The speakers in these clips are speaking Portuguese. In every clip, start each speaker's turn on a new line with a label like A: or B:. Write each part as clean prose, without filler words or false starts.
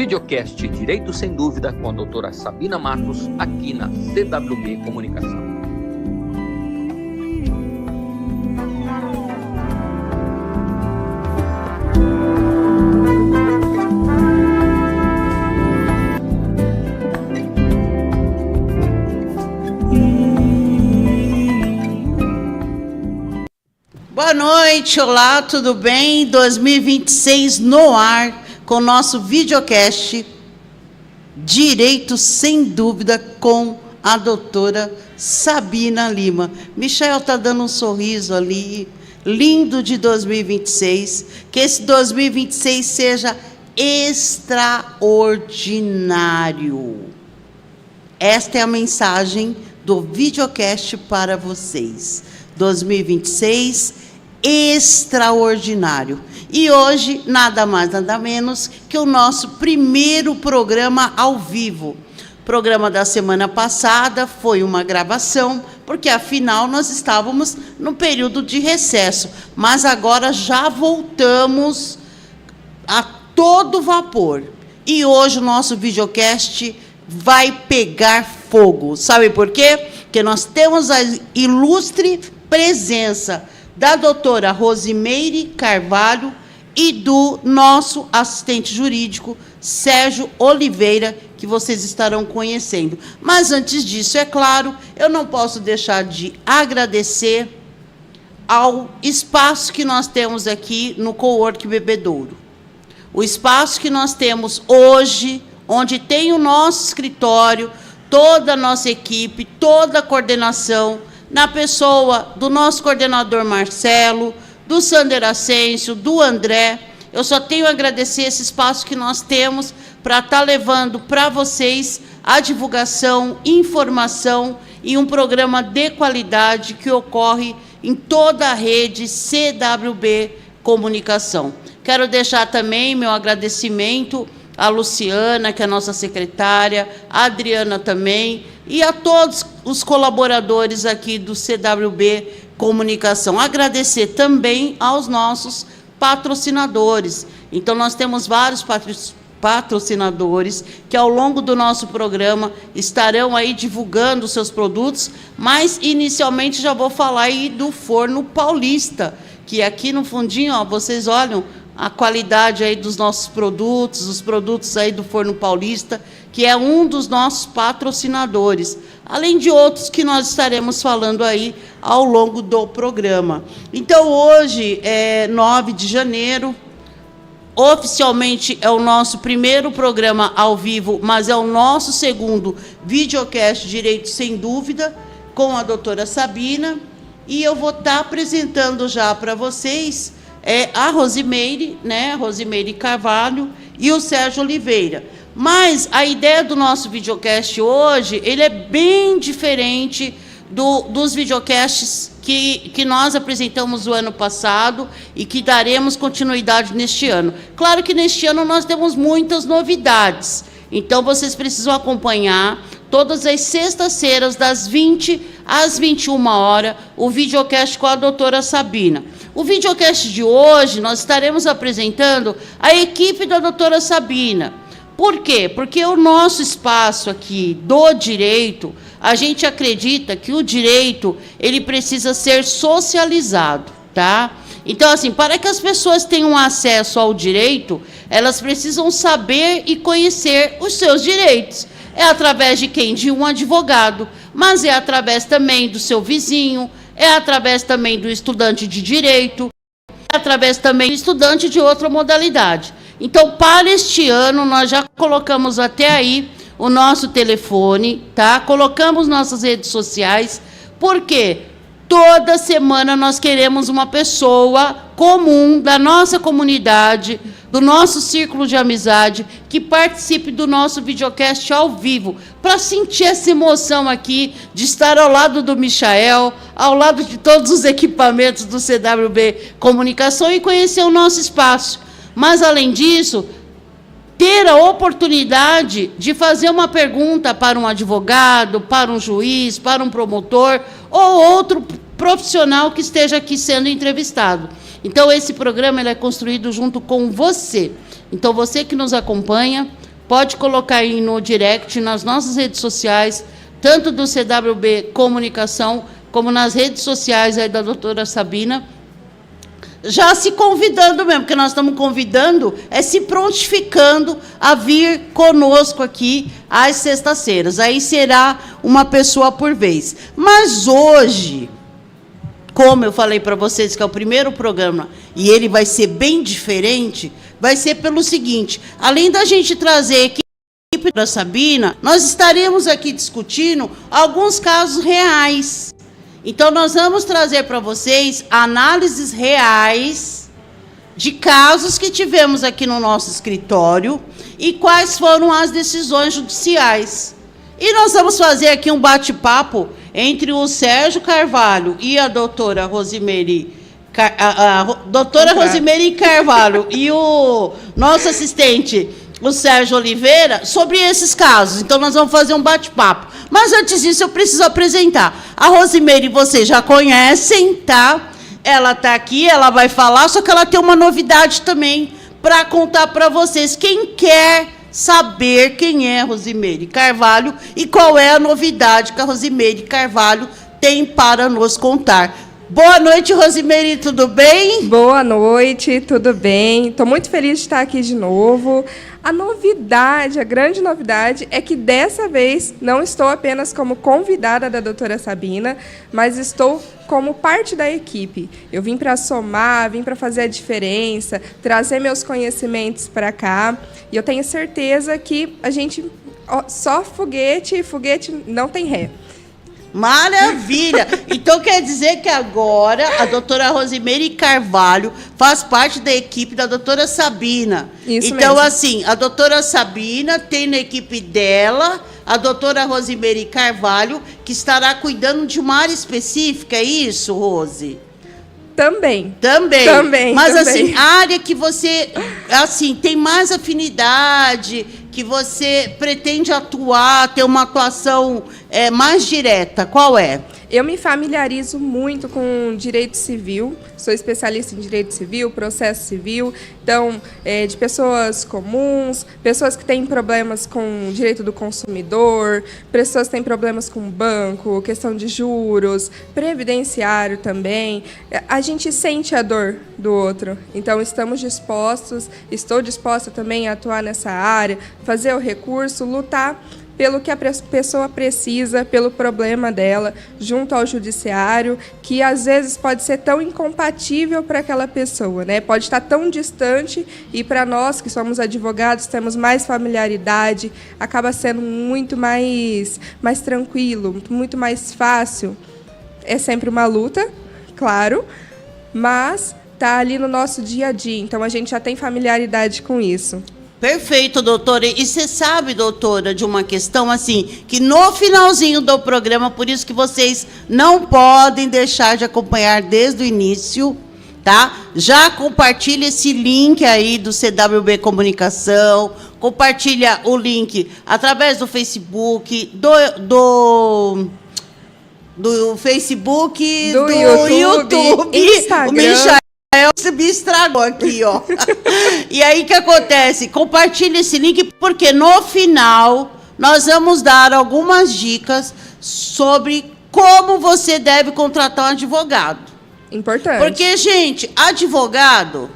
A: Videocast Direito Sem Dúvida com a doutora Sabina Matos, aqui na CWB Comunicação.
B: Boa noite, olá, tudo bem? 2026 no ar, com o nosso videocast Direito Sem Dúvida com a doutora Sabina Lima. Michel está dando um sorriso ali, lindo de 2026, que esse 2026 seja extraordinário. Esta é a mensagem do videocast para vocês. 2026, extraordinário. E hoje, nada mais, nada menos que o nosso primeiro programa ao vivo. O programa da semana passada foi uma gravação, porque afinal nós estávamos no período de recesso. Mas agora já voltamos a todo vapor. E hoje o nosso videocast vai pegar fogo. Sabe por quê? Porque nós temos a ilustre presença da doutora Rosimeire Carvalho e do nosso assistente jurídico, Sérgio Oliveira, que vocês estarão conhecendo. Mas antes disso, é claro, eu não posso deixar de agradecer ao espaço que nós temos aqui no Cowork Bebedouro. O espaço que nós temos hoje, onde tem o nosso escritório, toda a nossa equipe, toda a coordenação, na pessoa do nosso coordenador Marcelo, do Sander Ascencio, do André. Eu só tenho a agradecer esse espaço que nós temos para estar levando para vocês a divulgação, informação e um programa de qualidade que ocorre em toda a rede CWB Comunicação. Quero deixar também meu agradecimento à Luciana, que é a nossa secretária, a Adriana também, e a todos os colaboradores aqui do CWB Comunicação. Agradecer também aos nossos patrocinadores. Então, nós temos vários patrocinadores que, ao longo do nosso programa, estarão aí divulgando os seus produtos, mas, inicialmente, já vou falar aí do Forno Paulista, que aqui no fundinho, ó, vocês olham a qualidade aí dos nossos produtos, os produtos aí do Forno Paulista, que é um dos nossos patrocinadores, além de outros que nós estaremos falando aí ao longo do programa. Então, hoje é 9 de janeiro, oficialmente é o nosso primeiro programa ao vivo, mas é o nosso segundo videocast Direito Sem Dúvida, com a doutora Sabina, e eu vou estar apresentando já para vocês a Rosimeire, né, Rosimeire Carvalho, e o Sérgio Oliveira. Mas a ideia do nosso videocast hoje, ele é bem diferente dos videocasts que nós apresentamos o ano passado e que daremos continuidade neste ano. Claro que neste ano nós temos muitas novidades, então vocês precisam acompanhar todas as sextas-feiras, das 20 às 21 horas, o videocast com a doutora Sabina. O videocast de hoje, nós estaremos apresentando a equipe da doutora Sabina. Por quê? Porque o nosso espaço aqui do direito, a gente acredita que o direito, ele precisa ser socializado, tá? Então, assim, para que as pessoas tenham acesso ao direito, elas precisam saber e conhecer os seus direitos. É através de quem? De um advogado, mas é através também do seu vizinho, é através também do estudante de direito, é através também do estudante de outra modalidade. Então, para este ano, nós já colocamos até aí o nosso telefone, tá? Colocamos nossas redes sociais, porque toda semana nós queremos uma pessoa comum da nossa comunidade, do nosso círculo de amizade, que participe do nosso videocast ao vivo, para sentir essa emoção aqui de estar ao lado do Michael, ao lado de todos os equipamentos do CWB Comunicação e conhecer o nosso espaço. Mas, além disso, ter a oportunidade de fazer uma pergunta para um advogado, para um juiz, para um promotor ou outro profissional que esteja aqui sendo entrevistado. Então, esse programa ele é construído junto com você. Então, você que nos acompanha, pode colocar aí no direct, nas nossas redes sociais, tanto do CWB Comunicação, como nas redes sociais aí da doutora Sabina, já se convidando mesmo, porque nós estamos convidando, se prontificando a vir conosco aqui às sextas-feiras. Aí será uma pessoa por vez. Mas hoje, como eu falei para vocês que é o primeiro programa, e ele vai ser bem diferente, vai ser pelo seguinte: além da gente trazer a equipe da Sabina, nós estaremos aqui discutindo alguns casos reais. Então, nós vamos trazer para vocês análises reais de casos que tivemos aqui no nosso escritório e quais foram as decisões judiciais. E nós vamos fazer aqui um bate-papo entre o Sérgio Carvalho e a doutora Rosemary Carvalho e o nosso assistente, o Sérgio Oliveira, sobre esses casos. Então, nós vamos fazer um bate-papo. Mas, antes disso, eu preciso apresentar. A Rosemary, vocês já conhecem, tá? Ela está aqui, ela vai falar, só que ela tem uma novidade também para contar para vocês. Quem quer saber quem é Rosemary Carvalho e qual é a novidade que a Rosemary Carvalho tem para nos contar. Boa noite, Rosemary, tudo bem?
C: Boa noite, tudo bem? Estou muito feliz de estar aqui de novo. A novidade, a grande novidade, é que dessa vez não estou apenas como convidada da doutora Sabina, mas estou como parte da equipe. Eu vim para somar, vim para fazer a diferença, trazer meus conhecimentos para cá, e eu tenho certeza que a gente só foguete não tem ré.
B: Maravilha! Então quer dizer que agora a doutora Rosemary Carvalho faz parte da equipe da doutora Sabina.
C: Isso
B: então,
C: mesmo.
B: assim, a doutora Sabina tem na equipe dela a doutora Rosemary Carvalho, que estará cuidando de uma área específica, é isso, Rose?
C: Também.
B: Mas, assim, a área que você, assim, tem mais afinidade, que você pretende atuar, ter uma atuação mais direta, qual é?
C: Eu me familiarizo muito com direito civil, sou especialista em direito civil, processo civil, então, de pessoas comuns, pessoas que têm problemas com direito do consumidor, pessoas que têm problemas com banco, questão de juros, previdenciário também. A gente sente a dor do outro, então estou disposta também a atuar nessa área, fazer o recurso, lutar pelo que a pessoa precisa, pelo problema dela, junto ao judiciário, que às vezes pode ser tão incompatível para aquela pessoa, né? Pode estar tão distante, e para nós que somos advogados, temos mais familiaridade, acaba sendo muito mais tranquilo, muito mais fácil. É sempre uma luta, claro, mas está ali no nosso dia a dia, então a gente já tem familiaridade com isso.
B: Perfeito, doutora. E você sabe, doutora, de uma questão assim, que no finalzinho do programa, por isso que vocês não podem deixar de acompanhar desde o início, tá? Já compartilha esse link aí do CWB Comunicação, compartilha o link através do Facebook, do Facebook, do YouTube,
C: Instagram.
B: Você me estragou aqui, ó. E aí, o que acontece? Compartilhe esse link, porque no final nós vamos dar algumas dicas sobre como você deve contratar um advogado.
C: Importante.
B: Porque, gente, advogado,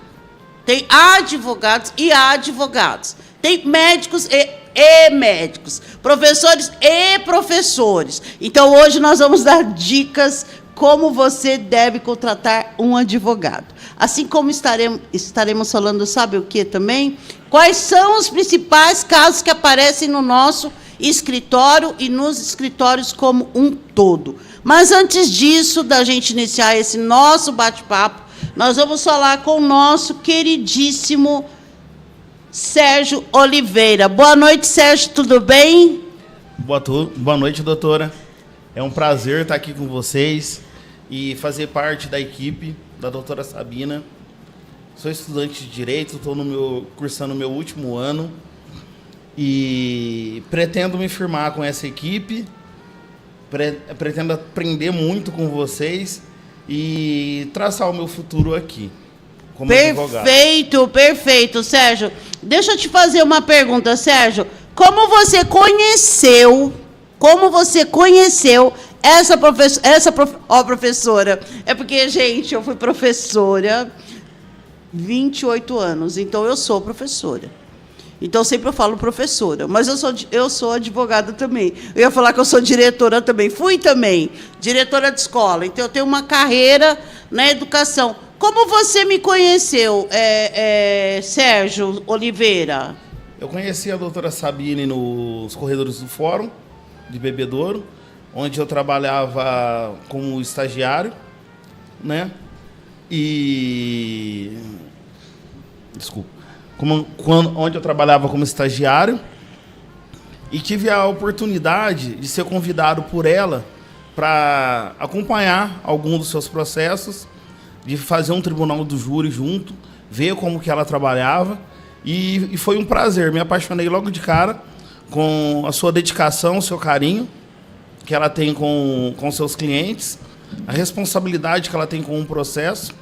B: tem advogados e advogados. Tem médicos e médicos, professores e professores. Então, hoje nós vamos dar dicas como você deve contratar um advogado. Assim como estaremos falando, sabe o que também? Quais são os principais casos que aparecem no nosso escritório e nos escritórios como um todo. Mas antes disso, da gente iniciar esse nosso bate-papo, nós vamos falar com o nosso queridíssimo Sérgio Oliveira. Boa noite, Sérgio, tudo bem?
D: Boa noite, doutora. É um prazer estar aqui com vocês e fazer parte da equipe da doutora Sabina. Sou estudante de Direito, estou cursando o meu último ano e pretendo me firmar com essa equipe, pretendo aprender muito com vocês e traçar o meu futuro aqui como advogado.
B: Perfeito, Sérgio. Deixa eu te fazer uma pergunta, Sérgio. Como você conheceu essa professora? É porque, gente, eu fui professora 28 anos, então eu sou professora. Então, sempre eu falo professora, mas eu sou advogada também. Eu ia falar que eu sou diretora também. Fui também diretora de escola, então eu tenho uma carreira na educação. Como você me conheceu, Sérgio Oliveira?
D: Eu conheci a doutora Sabine nos corredores do Fórum de Bebedouro. onde eu trabalhava como estagiário, né? Onde eu trabalhava como estagiário, e tive a oportunidade de ser convidado por ela para acompanhar algum dos seus processos, de fazer um tribunal do júri junto, ver como que ela trabalhava, e foi um prazer. Me apaixonei logo de cara com a sua dedicação, o seu carinho que ela tem com seus clientes, a responsabilidade que ela tem com um processo,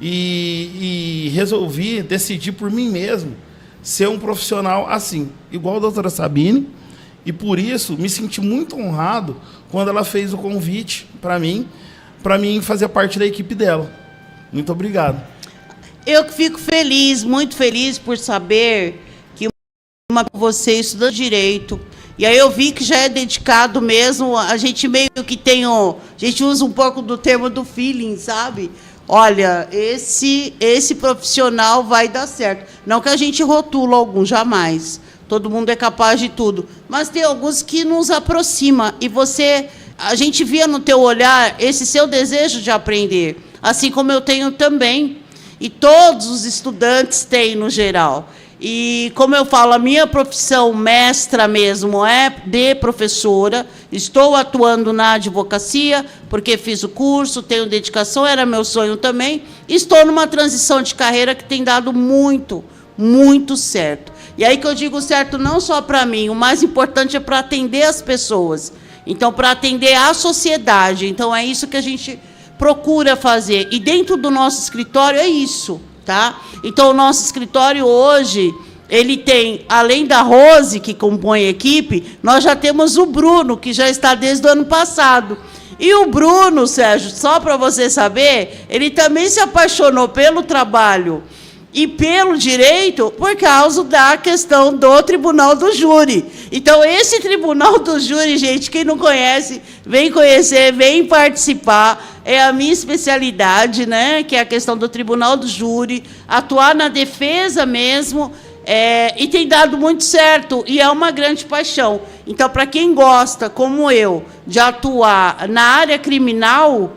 D: e resolvi decidir por mim mesmo ser um profissional assim, igual a doutora Sabine, e por isso me senti muito honrado quando ela fez o convite para mim fazer parte da equipe dela. Muito obrigado.
B: Eu fico feliz, muito feliz por saber que você estuda direito. E aí eu vi que já é dedicado mesmo, a gente meio que tem a gente usa um pouco do termo do feeling, sabe? Olha, esse profissional vai dar certo. Não que a gente rotula algum, jamais. Todo mundo é capaz de tudo. Mas tem alguns que nos aproxima. E a gente via no teu olhar esse seu desejo de aprender. Assim como eu tenho também. E todos os estudantes têm, no geral. E, como eu falo, a minha profissão mestra mesmo é de professora. Estou atuando na advocacia, porque fiz o curso, tenho dedicação, era meu sonho também. Estou numa transição de carreira que tem dado muito, muito certo. E aí que eu digo certo não só para mim, o mais importante é para atender as pessoas. Então, para atender a sociedade. Então, é isso que a gente procura fazer. E dentro do nosso escritório é isso. Tá? Então, o nosso escritório hoje, ele tem, além da Rose, que compõe a equipe, nós já temos o Bruno, que já está desde o ano passado. E o Bruno, Sérgio, só para você saber, ele também se apaixonou pelo trabalho e pelo direito por causa da questão do Tribunal do Júri. Então, esse Tribunal do Júri, gente, quem não conhece, vem conhecer, vem participar. É a minha especialidade, né? Que é a questão do Tribunal do Júri, atuar na defesa mesmo, e tem dado muito certo, e é uma grande paixão. Então, para quem gosta, como eu, de atuar na área criminal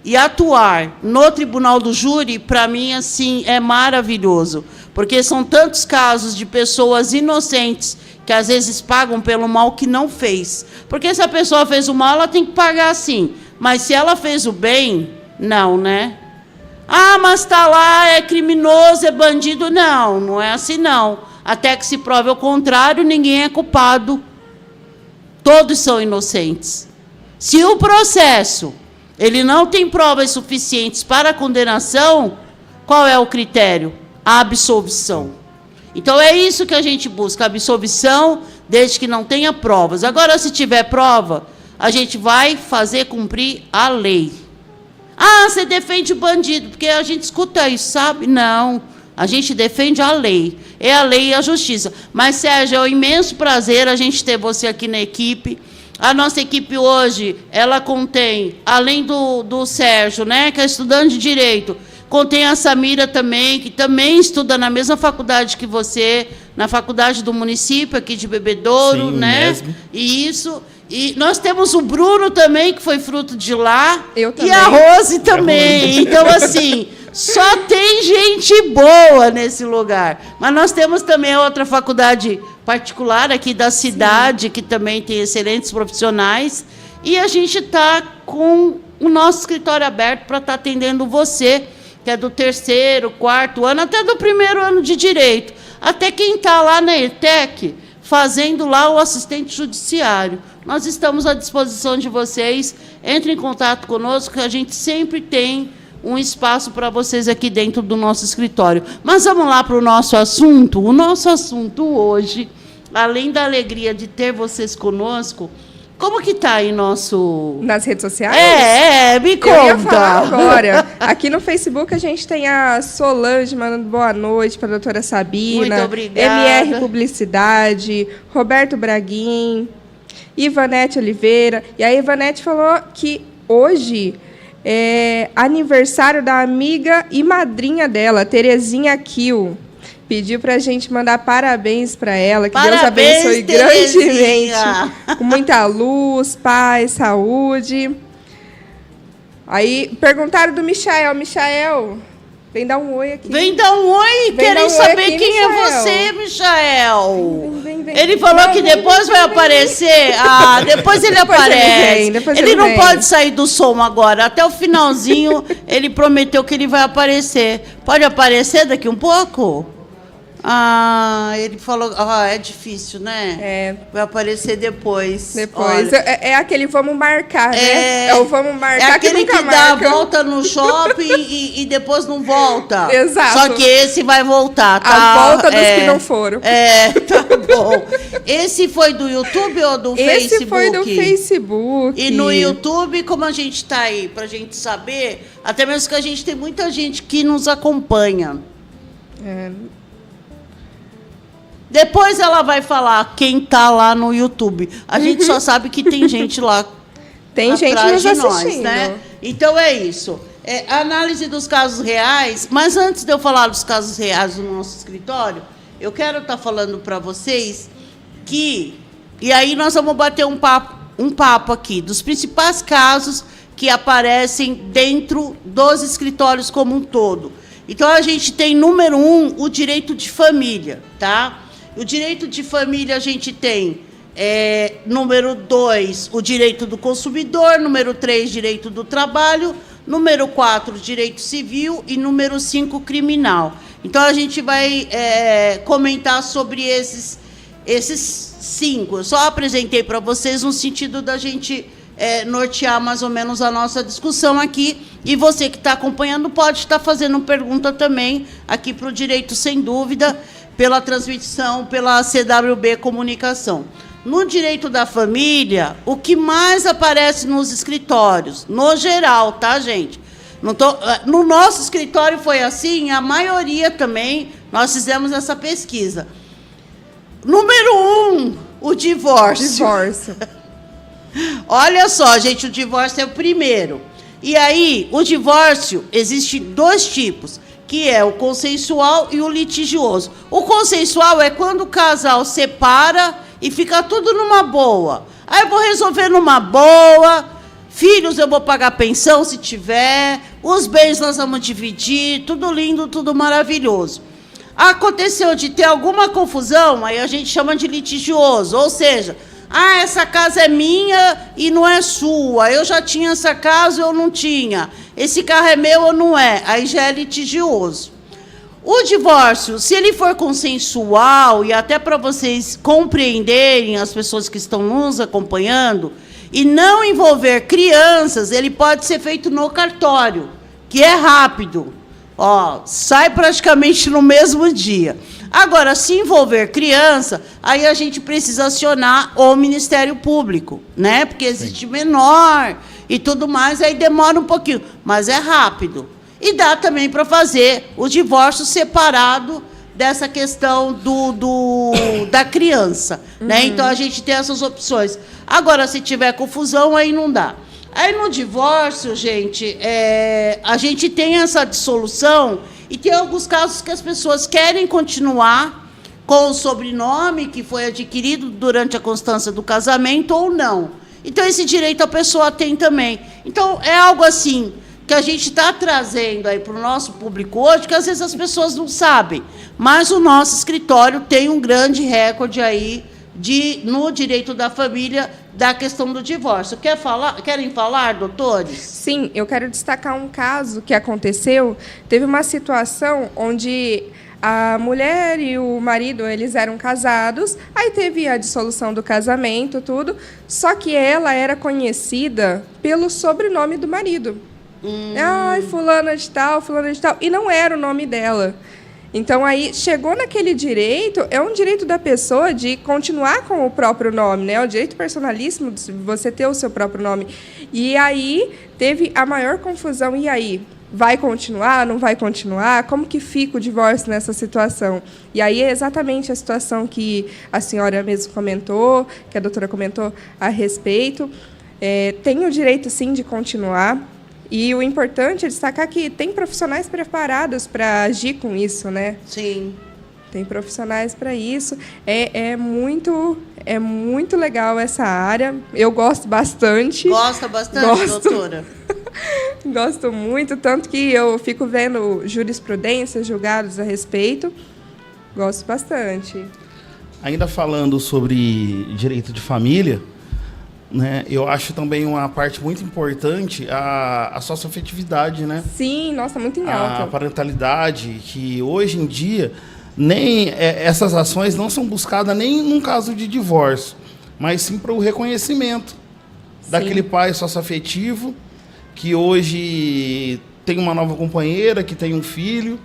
B: e atuar no Tribunal do Júri, para mim, assim, é maravilhoso, porque são tantos casos de pessoas inocentes que, às vezes, pagam pelo mal que não fez. Porque se a pessoa fez o mal, ela tem que pagar, sim. Mas se ela fez o bem, não, né? Ah, mas está lá, é criminoso, é bandido. Não, não é assim, não. Até que se prove o contrário, ninguém é culpado. Todos são inocentes. Se o processo ele não tem provas suficientes para a condenação, qual é o critério? A absolvição. Então, é isso que a gente busca, a absolvição, desde que não tenha provas. Agora, se tiver prova, a gente vai fazer cumprir a lei. Ah, você defende o bandido, porque a gente escuta isso, sabe? Não, a gente defende a lei. É a lei e a justiça. Mas, Sérgio, é um imenso prazer a gente ter você aqui na equipe. A nossa equipe hoje, ela contém, além do Sérgio, né, que é estudante de Direito, contém a Samira também, que também estuda na mesma faculdade que você, na faculdade do município, aqui de Bebedouro, sim, né? Mesmo. Isso. E nós temos o Bruno também, que foi fruto de lá. Eu também. E a Rose também. Então, assim, só tem gente boa nesse lugar. Mas nós temos também a outra faculdade particular aqui da cidade, sim, que também tem excelentes profissionais. E a gente está com o nosso escritório aberto para estar atendendo você, que é do 3º, 4º ano, até do 1º ano de Direito. Até quem está lá na ETEC, fazendo lá o assistente judiciário. Nós estamos à disposição de vocês. Entre em contato conosco, que a gente sempre tem um espaço para vocês aqui dentro do nosso escritório. Mas vamos lá para o nosso assunto. O nosso assunto hoje, além da alegria de ter vocês conosco, como que está aí nosso...
C: Nas redes sociais?
B: Me conta.
C: Eu ia falar agora. Aqui no Facebook a gente tem a Solange mandando boa noite para a doutora Sabina.
B: Muito obrigada.
C: MR Publicidade, Roberto Braguin, Ivanete Oliveira. E a Ivanete falou que hoje é aniversário da amiga e madrinha dela, Terezinha Kiel. pediu para a gente mandar parabéns para ela, que
B: Parabéns,
C: Deus abençoe
B: Terezinha.
C: grandemente, com muita luz, paz, saúde. Aí perguntaram do Michael. Michael, vem dar um oi aqui.
B: Vem dar um oi, querem saber aqui, quem
C: Michael.
B: é você, Michael.
C: Vem.
B: Ele falou que depois vai aparecer. Ah, depois ele aparece. Ele não pode sair do som agora. Até o finalzinho, ele prometeu que ele vai aparecer. Pode aparecer daqui um pouco? Ah, ele falou. Ah, é difícil, né?
C: É.
B: Vai aparecer depois.
C: Depois.
B: Olha.
C: É aquele vamos marcar, né? É o vamos marcar,
B: é aquele
C: que nunca
B: dá a
C: marca.
B: volta no shopping e depois não volta.
C: Exato.
B: Só que esse vai voltar, tá?
C: A volta dos que não foram.
B: Tá bom. Esse foi do YouTube ou do Facebook?
C: Esse foi do Facebook.
B: E no YouTube, como a gente está aí, para a gente saber, até mesmo que a gente tem muita gente que nos acompanha. Depois ela vai falar quem tá lá no YouTube. A gente só sabe que tem gente lá.
C: Tem gente nos assistindo.
B: Né? Então é isso. A análise dos casos reais. Mas antes de eu falar dos casos reais do nosso escritório, eu quero estar falando para vocês que... E aí nós vamos bater um papo aqui dos principais casos que aparecem dentro dos escritórios como um todo. Então, a gente tem, número 1, o direito de família, tá? O direito de família a gente tem, número 2, o direito do consumidor, número 3, direito do trabalho, número 4, direito civil e número 5, criminal. Então, a gente vai comentar sobre esses 5. Eu só apresentei para vocês no sentido da gente nortear mais ou menos a nossa discussão aqui. E você que está acompanhando pode estar fazendo pergunta também aqui para o Direito Sem Dúvida, pela transmissão, pela CWB Comunicação. No direito da família, o que mais aparece nos escritórios, no geral, tá, gente? No nosso escritório foi assim, a maioria também, nós fizemos essa pesquisa. Número 1, o divórcio. Olha só, gente, o divórcio é o primeiro. E aí, o divórcio, existe 2 tipos, que é o consensual e o litigioso. O consensual é quando o casal separa e fica tudo numa boa. Aí eu vou resolver numa boa, filhos eu vou pagar pensão se tiver, os bens nós vamos dividir, tudo lindo, tudo maravilhoso. Aconteceu de ter alguma confusão, aí a gente chama de litigioso, ou seja... Ah, essa casa é minha e não é sua. Eu já tinha essa casa, eu não tinha. Esse carro é meu ou não é? Aí já é litigioso. O divórcio, se ele for consensual, e até para vocês compreenderem, as pessoas que estão nos acompanhando, e não envolver crianças, ele pode ser feito no cartório, que é rápido. Ó, sai praticamente no mesmo dia. Agora, se envolver criança, aí a gente precisa acionar o Ministério Público, né? Porque existe menor e tudo mais, aí demora um pouquinho, mas é rápido. E dá também para fazer o divórcio separado dessa questão da criança, né? Então, a gente tem essas opções. Agora, se tiver confusão, aí não dá. Aí, no divórcio, gente, a gente tem essa dissolução... E tem alguns casos que as pessoas querem continuar com o sobrenome que foi adquirido durante a constância do casamento ou não. Então, esse direito a pessoa tem também. Então, é algo assim que a gente está trazendo aí para o nosso público hoje, que às vezes as pessoas não sabem. Mas o nosso escritório tem um grande recorde aí no direito da família, da questão do divórcio. Querem falar, doutores?
C: Sim, eu quero destacar um caso que aconteceu. Teve uma situação onde a mulher e o marido, eles eram casados, aí teve a dissolução do casamento, tudo, só que ela era conhecida pelo sobrenome do marido. Ai, fulana de tal, e não era o nome dela. Então, aí, chegou naquele direito, é um direito da pessoa de continuar com o próprio nome, né? É um direito personalíssimo de você ter o seu próprio nome. E aí, teve a maior confusão. E aí, vai continuar, não vai continuar? Como que fica o divórcio nessa situação? E aí, é exatamente a situação que a senhora mesmo comentou, que a doutora comentou a respeito. Tem o direito, sim, de continuar. E o importante é destacar que tem profissionais preparados para agir com isso, né?
B: Sim.
C: Tem profissionais para isso. É muito legal essa área. Eu gosto bastante.
B: Gosta bastante, doutora?
C: Gosto muito, tanto que eu fico vendo jurisprudência, julgados a respeito. Gosto bastante.
D: Ainda falando sobre direito de família, né, eu acho também uma parte muito importante a socioafetividade, né?
C: Sim, nossa, muito em alta.
D: A parentalidade, que hoje em dia nem essas ações não são buscadas nem num caso de divórcio, mas sim para o reconhecimento daquele pai socioafetivo que hoje tem uma nova companheira, que tem um filho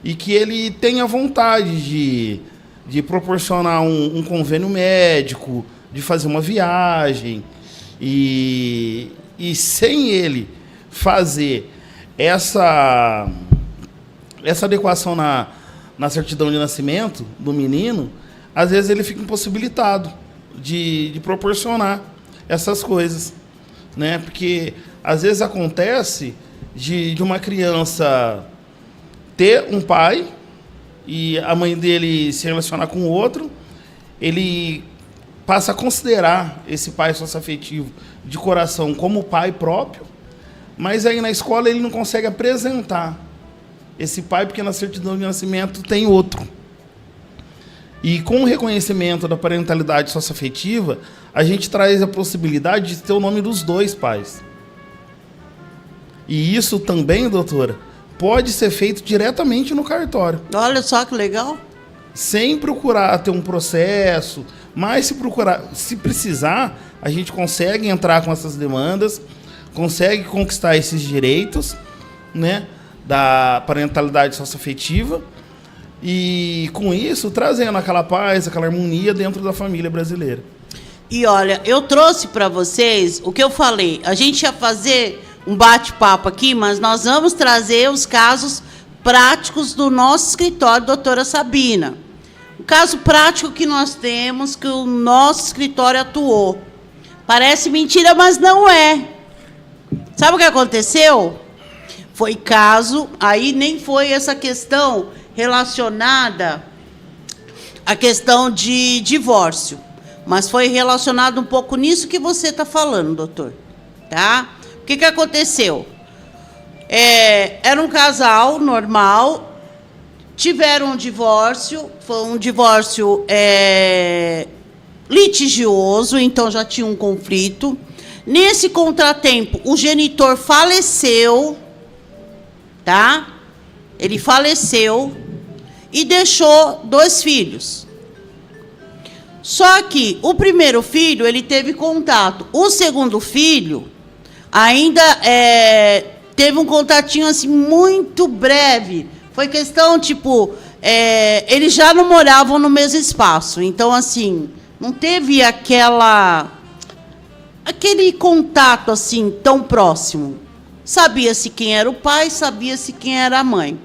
D: e que ele tenha vontade de proporcionar um convênio médico, de fazer uma viagem e sem ele fazer essa adequação na certidão de nascimento do menino, às vezes ele fica impossibilitado de proporcionar essas coisas, né? Porque às vezes acontece de uma criança ter um pai e a mãe dele se relacionar com o outro, ele passa a considerar esse pai socioafetivo de coração como pai próprio, mas aí na escola ele não consegue apresentar esse pai, porque na certidão de nascimento tem outro. E com o reconhecimento da parentalidade socioafetiva, a gente traz a possibilidade de ter o nome dos dois pais. E isso também, doutora, pode ser feito diretamente no cartório.
B: Olha só que legal.
D: Sem procurar ter um processo, mas se precisar, a gente consegue entrar com essas demandas, consegue conquistar esses direitos, né, da parentalidade socioafetiva, e com isso trazendo aquela paz, aquela harmonia dentro da família brasileira.
B: E olha, eu trouxe para vocês o que eu falei. A gente ia fazer um bate-papo aqui, mas nós vamos trazer os casos práticos do nosso escritório, doutora Sabina. O caso prático que nós temos, que o nosso escritório atuou. Parece mentira, mas não é. Sabe o que aconteceu? Foi caso, aí nem foi essa questão relacionada à questão de divórcio, mas foi relacionado um pouco nisso que você está falando, doutor. Tá? O que aconteceu? Era um casal normal, tiveram um divórcio, foi um divórcio litigioso, então já tinha um conflito. Nesse contratempo, o genitor faleceu, tá? Ele faleceu e deixou 2 filhos. Só que o primeiro filho, ele teve contato. O segundo filho ainda teve um contatinho assim muito breve. Foi questão, tipo, eles já não moravam no mesmo espaço. Então, assim, não teve aquele contato assim tão próximo. Sabia-se quem era o pai, sabia-se quem era a mãe.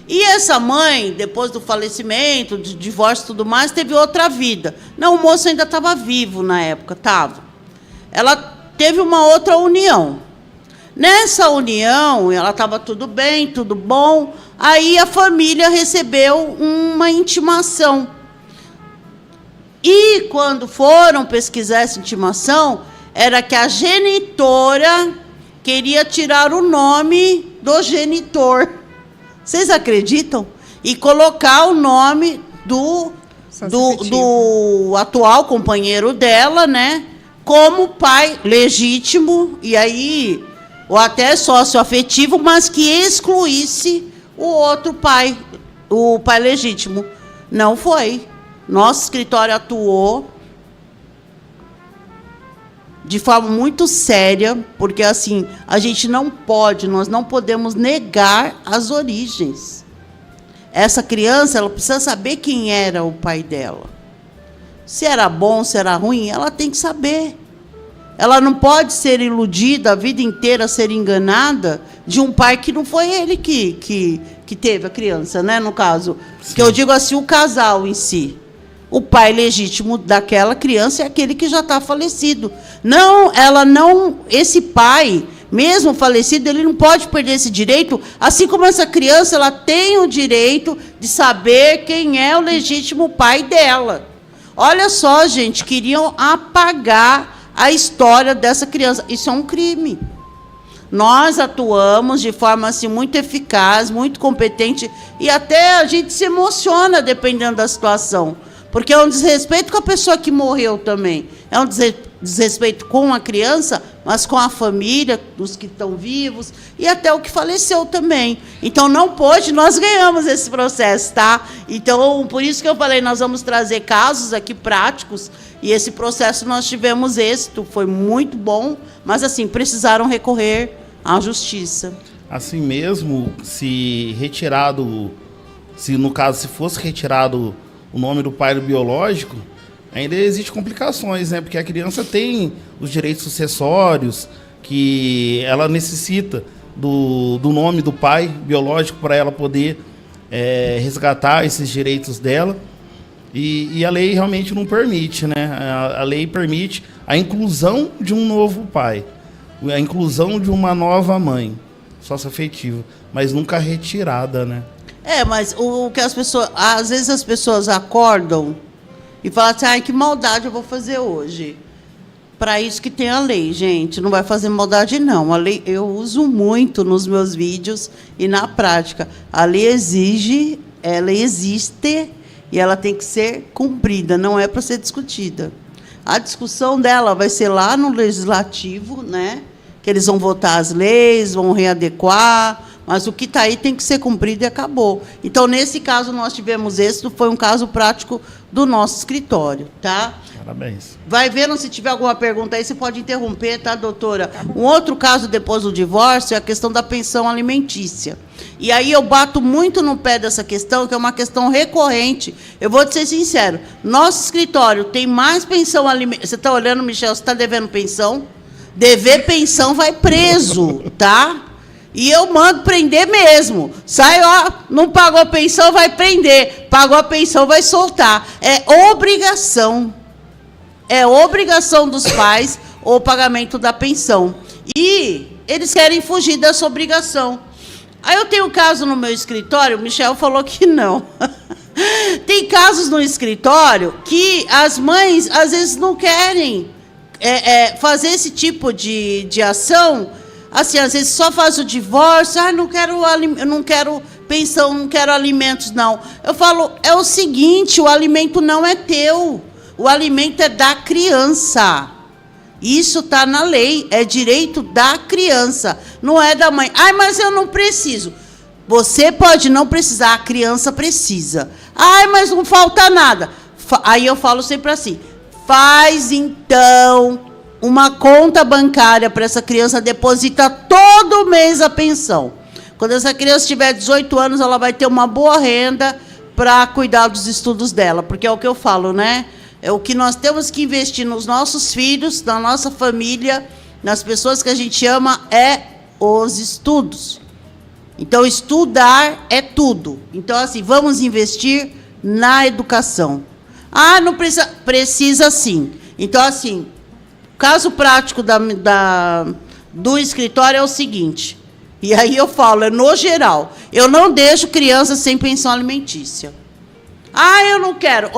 B: E essa mãe, depois do falecimento, do divórcio e tudo mais, teve outra vida. Não, o moço ainda estava vivo na época, estava. Ela teve uma outra união. Nessa união, ela estava tudo bem, tudo bom. Aí a família recebeu uma intimação. E quando foram pesquisar essa intimação, era que a genitora queria tirar o nome do genitor. Vocês acreditam? E colocar o nome do atual companheiro dela, né, como pai legítimo, e aí, ou até sócio-afetivo, mas que excluísse o outro pai, o pai legítimo. Não foi. Nosso escritório atuou de forma muito séria, porque assim, a gente não pode, nós não podemos negar as origens. Essa criança, ela precisa saber quem era o pai dela. Se era bom, se era ruim, ela tem que saber. Ela não pode ser iludida a vida inteira, ser enganada de um pai que não foi ele que teve a criança, né? No caso, sim, que eu digo assim, o casal em si. O pai legítimo daquela criança é aquele que já está falecido. Não, esse pai mesmo falecido, ele não pode perder esse direito, assim como essa criança ela tem o direito de saber quem é o legítimo pai dela. Olha só, gente, queriam apagar a história dessa criança. Isso é um crime. Nós atuamos de forma assim, muito eficaz, muito competente, e até a gente se emociona dependendo da situação, porque é um desrespeito com a pessoa que morreu também. É um desrespeito com a criança, mas com a família, dos que estão vivos, e até o que faleceu também. Então, não pode, nós ganhamos esse processo, tá? Então, por isso que eu falei, nós vamos trazer casos aqui práticos, e esse processo nós tivemos êxito, foi muito bom, mas, assim, precisaram recorrer à justiça.
D: Assim mesmo, se no caso, se fosse retirado o nome do pai biológico, ainda existem complicações, né? Porque a criança tem os direitos sucessórios, que ela necessita do nome do pai biológico para ela poder resgatar esses direitos dela. E a lei realmente não permite, né? A lei permite a inclusão de um novo pai, a inclusão de uma nova mãe, sócio-afetiva, mas nunca retirada, né?
B: Mas o que as pessoas... Às vezes as pessoas acordam e falam assim, ai, que maldade eu vou fazer hoje. Para isso que tem a lei, gente. Não vai fazer maldade, não. A lei eu uso muito nos meus vídeos e na prática. A lei exige, ela existe e ela tem que ser cumprida, não é para ser discutida. A discussão dela vai ser lá no Legislativo, né? Que eles vão votar as leis, vão readequar, mas o que está aí tem que ser cumprido e acabou. Então, nesse caso, nós tivemos êxito, foi um caso prático do nosso escritório, tá?
D: Parabéns.
B: Vai vendo, se tiver alguma pergunta aí, você pode interromper, tá, doutora? Um outro caso depois do divórcio é a questão da pensão alimentícia. E aí eu bato muito no pé dessa questão, que é uma questão recorrente. Eu vou te ser sincero, nosso escritório tem mais pensão alimentícia. Você está olhando, Michel, você está devendo pensão? Dever pensão vai preso, tá? E eu mando prender mesmo. Sai, ó, não pagou a pensão, vai prender. Pagou a pensão, vai soltar. É obrigação. É obrigação dos pais o pagamento da pensão. E eles querem fugir dessa obrigação. Aí eu tenho um caso no meu escritório, o Michel falou que não. Tem casos no escritório que as mães, às vezes, não querem fazer esse tipo de ação. Assim, às vezes só faz o divórcio, eu não quero pensão, não quero alimentos, não. Eu falo, é o seguinte, o alimento não é teu, o alimento é da criança. Isso está na lei, é direito da criança, não é da mãe. Ai, mas eu não preciso. Você pode não precisar, a criança precisa. Ai, mas não falta nada. Aí eu falo sempre assim, faz então uma conta bancária para essa criança, deposita todo mês a pensão. Quando essa criança tiver 18 anos, ela vai ter uma boa renda para cuidar dos estudos dela, porque é o que eu falo, né? É o que nós temos que investir nos nossos filhos, na nossa família, nas pessoas que a gente ama, é os estudos. Então, estudar é tudo. Então, assim, vamos investir na educação. Ah, não precisa. Precisa sim. Então, assim, o caso prático do escritório é o seguinte, e aí eu falo, no geral, eu não deixo criança sem pensão alimentícia. Ah, eu não quero.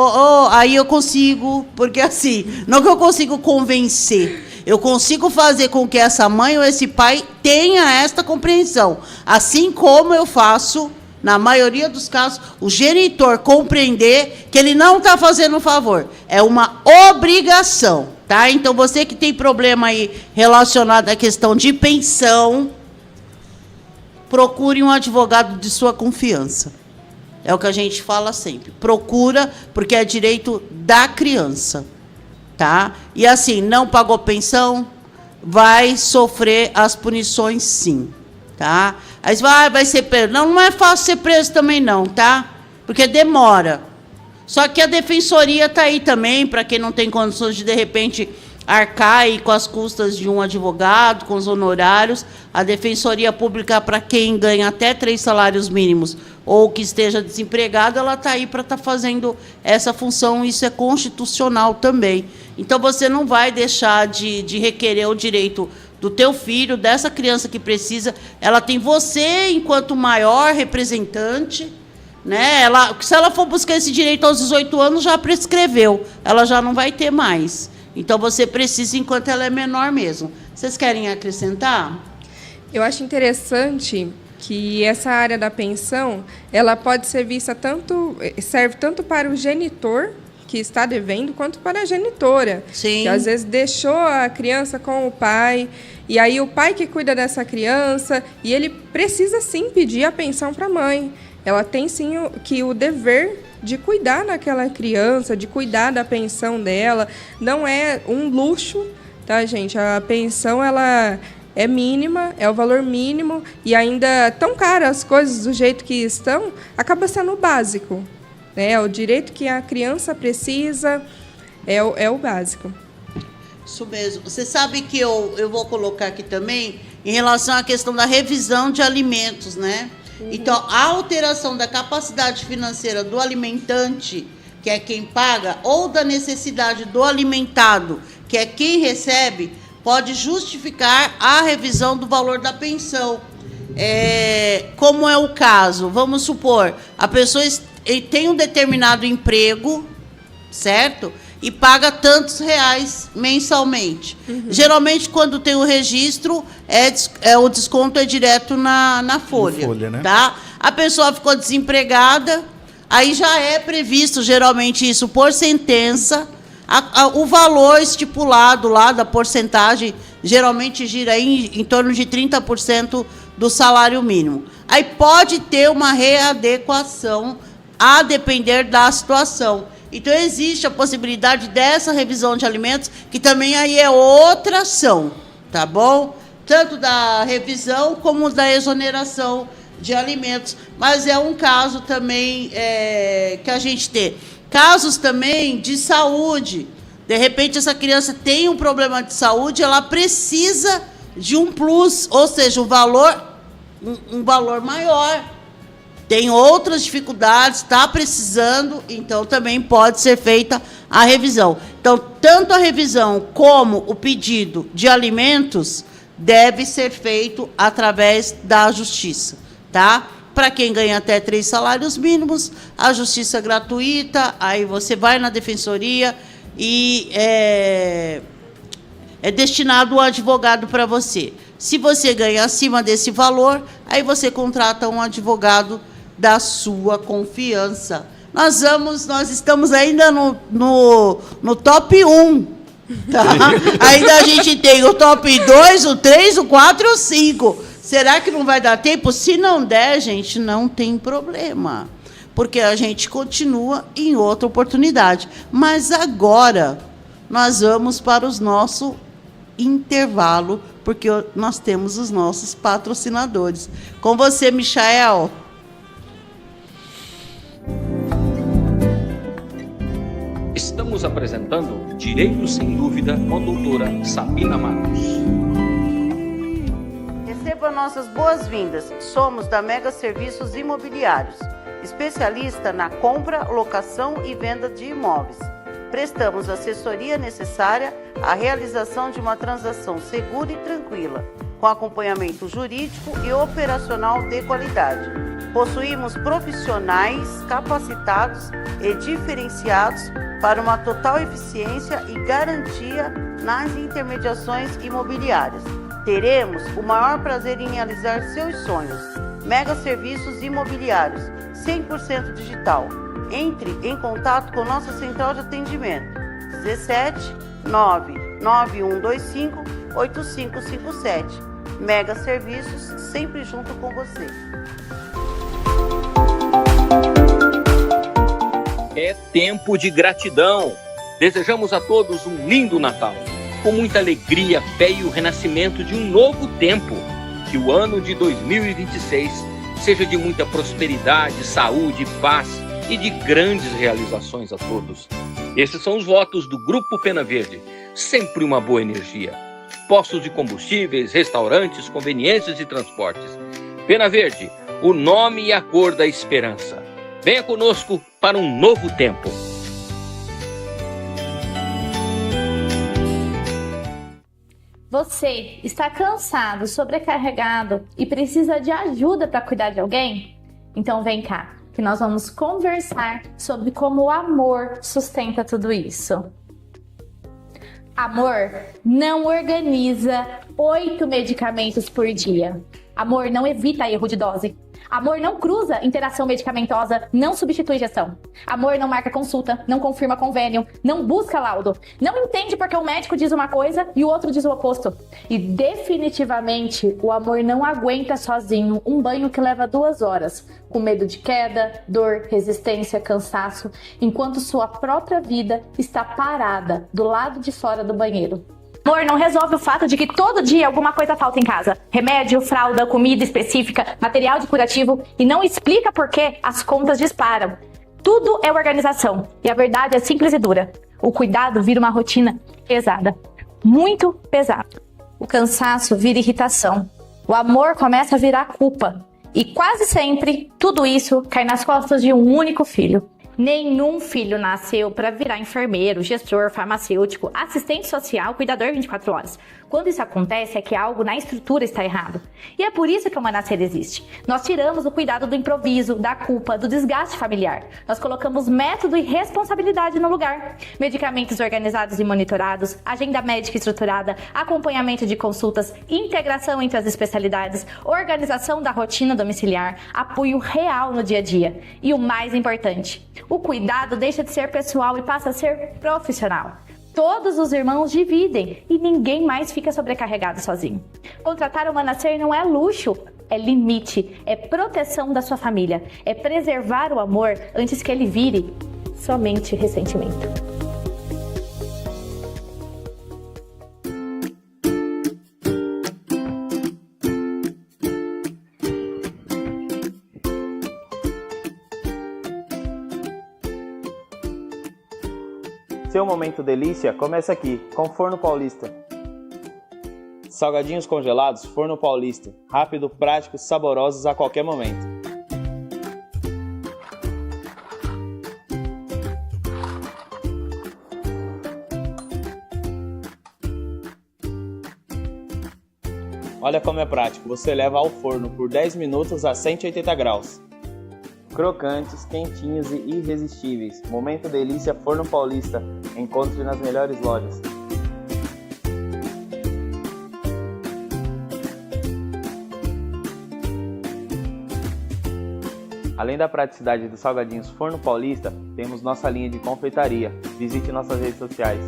B: Aí eu consigo, porque assim, não que eu consigo convencer, eu consigo fazer com que essa mãe ou esse pai tenha esta compreensão. Assim como eu faço, na maioria dos casos, o genitor compreender que ele não está fazendo um favor. É uma obrigação, tá? Então, você que tem problema aí relacionado à questão de pensão, procure um advogado de sua confiança. É o que a gente fala sempre. Procura, porque é direito da criança, tá? E assim, não pagou pensão, vai sofrer as punições, sim, tá? Aí você vai ser preso. Não é fácil ser preso também, não, tá? Porque demora. Só que a defensoria está aí também, para quem não tem condições de repente, arcar aí com as custas de um advogado, com os honorários. A Defensoria Pública, para quem ganha até 3 salários mínimos ou que esteja desempregado, ela está aí para estar fazendo essa função, isso é constitucional também. Então, você não vai deixar de requerer o direito do teu filho, dessa criança que precisa. Ela tem você enquanto maior representante, né? Se ela for buscar esse direito aos 18 anos, já prescreveu. Ela já não vai ter mais. Então, você precisa enquanto ela é menor mesmo. Vocês querem acrescentar?
C: Eu acho interessante que essa área da pensão, ela pode ser vista serve tanto para o genitor que está devendo, quanto para a genitora.
B: Sim.
C: Que às vezes deixou a criança com o pai, e aí o pai que cuida dessa criança, e ele precisa sim pedir a pensão para a mãe. Ela tem sim o dever de cuidar daquela criança, de cuidar da pensão dela. Não é um luxo, tá, gente? A pensão, ela é mínima, é o valor mínimo, e ainda tão caras as coisas do jeito que estão, acaba sendo o básico. Né? É o direito que a criança precisa, é o básico.
B: Isso mesmo. Você sabe que eu vou colocar aqui também, em relação à questão da revisão de alimentos, né? Então, a alteração da capacidade financeira do alimentante, que é quem paga, ou da necessidade do alimentado, que é quem recebe, pode justificar a revisão do valor da pensão. Como é o caso? Vamos supor, a pessoa tem um determinado emprego, certo? E paga tantos reais mensalmente. Geralmente, quando tem o registro, o desconto é direto na folha.
D: Folha, né?
B: Tá? A pessoa ficou desempregada, aí já é previsto, geralmente, isso por sentença. O valor estipulado lá da porcentagem, geralmente gira em torno de 30% do salário mínimo. Aí pode ter uma readequação a depender da situação. Então, existe a possibilidade dessa revisão de alimentos, que também aí é outra ação, tá bom? Tanto da revisão como da exoneração de alimentos. Mas é um caso também que a gente tem. Casos também de saúde. De repente, essa criança tem um problema de saúde, ela precisa de um plus, ou seja, um valor maior. Tem outras dificuldades, está precisando, então também pode ser feita a revisão. Então, tanto a revisão como o pedido de alimentos deve ser feito através da justiça, tá? Para quem ganha até 3 salários mínimos, a justiça é gratuita, aí você vai na defensoria e é destinado um advogado para você. Se você ganha acima desse valor, aí você contrata um advogado da sua confiança. Nós estamos ainda no top 1. Tá? Ainda a gente tem o top 2, o 3, o 4 e o 5. Será que não vai dar tempo? Se não der, gente, não tem problema. Porque a gente continua em outra oportunidade. Mas agora nós vamos para o nosso intervalo, porque nós temos os nossos patrocinadores. Com você, Michael.
A: Estamos apresentando Direito Sem Dúvida com a doutora Sabina Matos.
B: Receba nossas boas-vindas. Somos da Mega Serviços Imobiliários, especialista na compra, locação e venda de imóveis. Prestamos a assessoria necessária à realização de uma transação segura e tranquila, com acompanhamento jurídico e operacional de qualidade. Possuímos profissionais capacitados e diferenciados para uma total eficiência e garantia nas intermediações imobiliárias. Teremos o maior prazer em realizar seus sonhos. Mega Serviços Imobiliários, 100% digital. Entre em contato com nossa central de atendimento, 17 99125 8557. Mega Serviços, sempre junto com você.
A: É tempo de gratidão. Desejamos a todos um lindo Natal, com muita alegria, fé e o renascimento de um novo tempo. Que o ano de 2026 seja de muita prosperidade, saúde, paz e de grandes realizações a todos. Esses são os votos do Grupo Pena Verde. Sempre uma boa energia. Postos de combustíveis, restaurantes, conveniências e transportes. Pena Verde, o nome e a cor da esperança. Venha conosco para um novo tempo.
E: Você está cansado, sobrecarregado e precisa de ajuda para cuidar de alguém? Então vem cá, que nós vamos conversar sobre como o amor sustenta tudo isso. Amor não organiza 8 medicamentos por dia. Amor não evita erro de dose. Amor não cruza interação medicamentosa, não substitui injeção. Amor não marca consulta, não confirma convênio, não busca laudo. Não entende porque o médico diz uma coisa e o outro diz o oposto. E definitivamente o amor não aguenta sozinho um banho que leva 2 horas, com medo de queda, dor, resistência, cansaço, enquanto sua própria vida está parada do lado de fora do banheiro. Amor não resolve o fato de que todo dia alguma coisa falta em casa. Remédio, fralda, comida específica, material de curativo, e não explica por que as contas disparam. Tudo é organização, e a verdade é simples e dura. O cuidado vira uma rotina pesada, muito pesada. O cansaço vira irritação. O amor começa a virar culpa. E quase sempre, tudo isso cai nas costas de um único filho. Nenhum filho nasceu para virar enfermeiro, gestor, farmacêutico, assistente social, cuidador 24 horas. Quando isso acontece é que algo na estrutura está errado. E é por isso que o Manasser existe. Nós tiramos o cuidado do improviso, da culpa, do desgaste familiar. Nós colocamos método e responsabilidade no lugar. Medicamentos organizados e monitorados, agenda médica estruturada, acompanhamento de consultas, integração entre as especialidades, organização da rotina domiciliar, apoio real no dia a dia. E o mais importante, o cuidado deixa de ser pessoal e passa a ser profissional. Todos os irmãos dividem e ninguém mais fica sobrecarregado sozinho. Contratar o Manasser não é luxo, é limite, é proteção da sua família, é preservar o amor antes que ele vire somente ressentimento.
F: Seu momento delícia começa aqui, com Forno Paulista. Salgadinhos congelados, Forno Paulista. Rápido, práticos, saborosos a qualquer momento. Olha como é prático, você leva ao forno por 10 minutos a 180 graus. Crocantes, quentinhos e irresistíveis. Momento delícia Forno Paulista. Encontre nas melhores lojas. Além da praticidade dos salgadinhos Forno Paulista, temos nossa linha de confeitaria. Visite nossas redes sociais.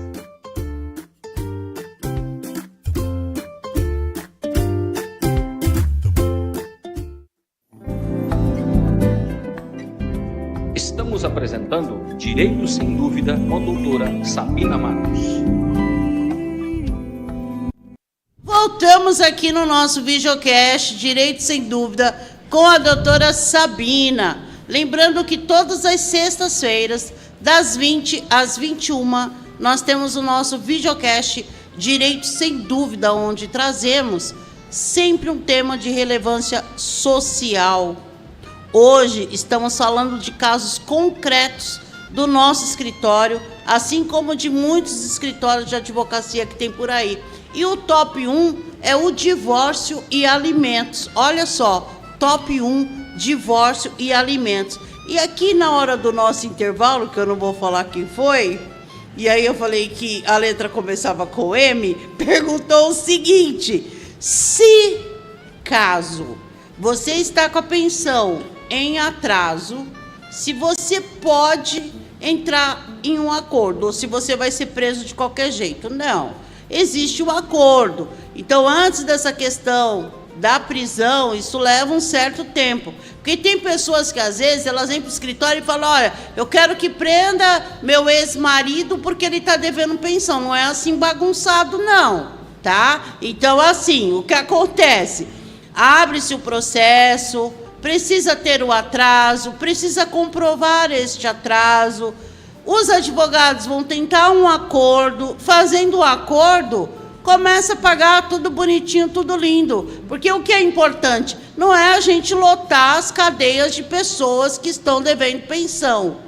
A: Estamos apresentando Direito Sem Dúvida com a doutora Sabina Matos.
B: Voltamos aqui no nosso videocast Direito Sem Dúvida com a doutora Sabina. Lembrando que todas as sextas-feiras, das 20 às 21, nós temos o nosso videocast Direito Sem Dúvida, onde trazemos sempre um tema de relevância social. Hoje estamos falando de casos concretos do nosso escritório, assim como de muitos escritórios de advocacia que tem por aí. E o top 1 é o divórcio e alimentos. Olha só, top 1, divórcio e alimentos. E aqui na hora do nosso intervalo, que eu não vou falar quem foi, e aí eu falei que a letra começava com M, perguntou o seguinte: se caso você está com a pensão em atraso, se você pode entrar em um acordo, ou se você vai ser preso de qualquer jeito. Não, existe um acordo. Então, antes dessa questão da prisão, isso leva um certo tempo. Porque tem pessoas que, às vezes, elas vêm para o escritório e falam: olha, eu quero que prenda meu ex-marido porque ele está devendo pensão. Não é assim bagunçado, não, tá? Então, assim, o que acontece? Abre-se o processo, precisa ter o atraso, precisa comprovar este atraso. Os advogados vão tentar um acordo. Fazendo o acordo, começa a pagar tudo bonitinho, tudo lindo. Porque o que é importante não é a gente lotar as cadeias de pessoas que estão devendo pensão.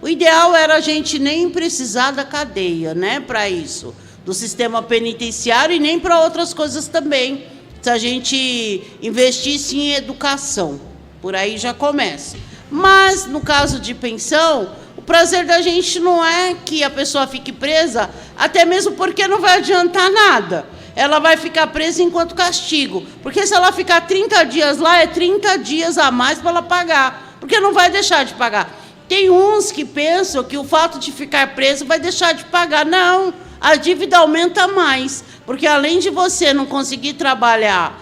B: O ideal era a gente nem precisar da cadeia, né, para isso. do sistema penitenciário e nem para outras coisas também, se a gente investisse em educação. Por aí já começa. Mas, no caso de pensão, o prazer da gente não é que a pessoa fique presa, até mesmo porque não vai adiantar nada. Ela vai ficar presa enquanto castigo. Porque se ela ficar 30 dias lá, é 30 dias a mais para ela pagar. Porque não vai deixar de pagar. Tem uns que pensam que o fato de ficar preso vai deixar de pagar. Não, a dívida aumenta mais. Porque além de você não conseguir trabalhar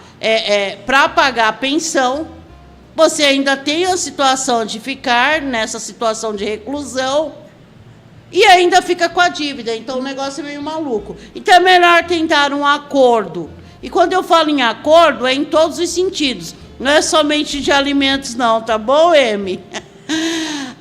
B: para pagar a pensão, você ainda tem a situação de ficar nessa situação de reclusão e ainda fica com a dívida. Então, o negócio é meio maluco. Então, é melhor tentar um acordo. E quando eu falo em acordo, é em todos os sentidos. Não é somente de alimentos, não. Tá bom, Emi?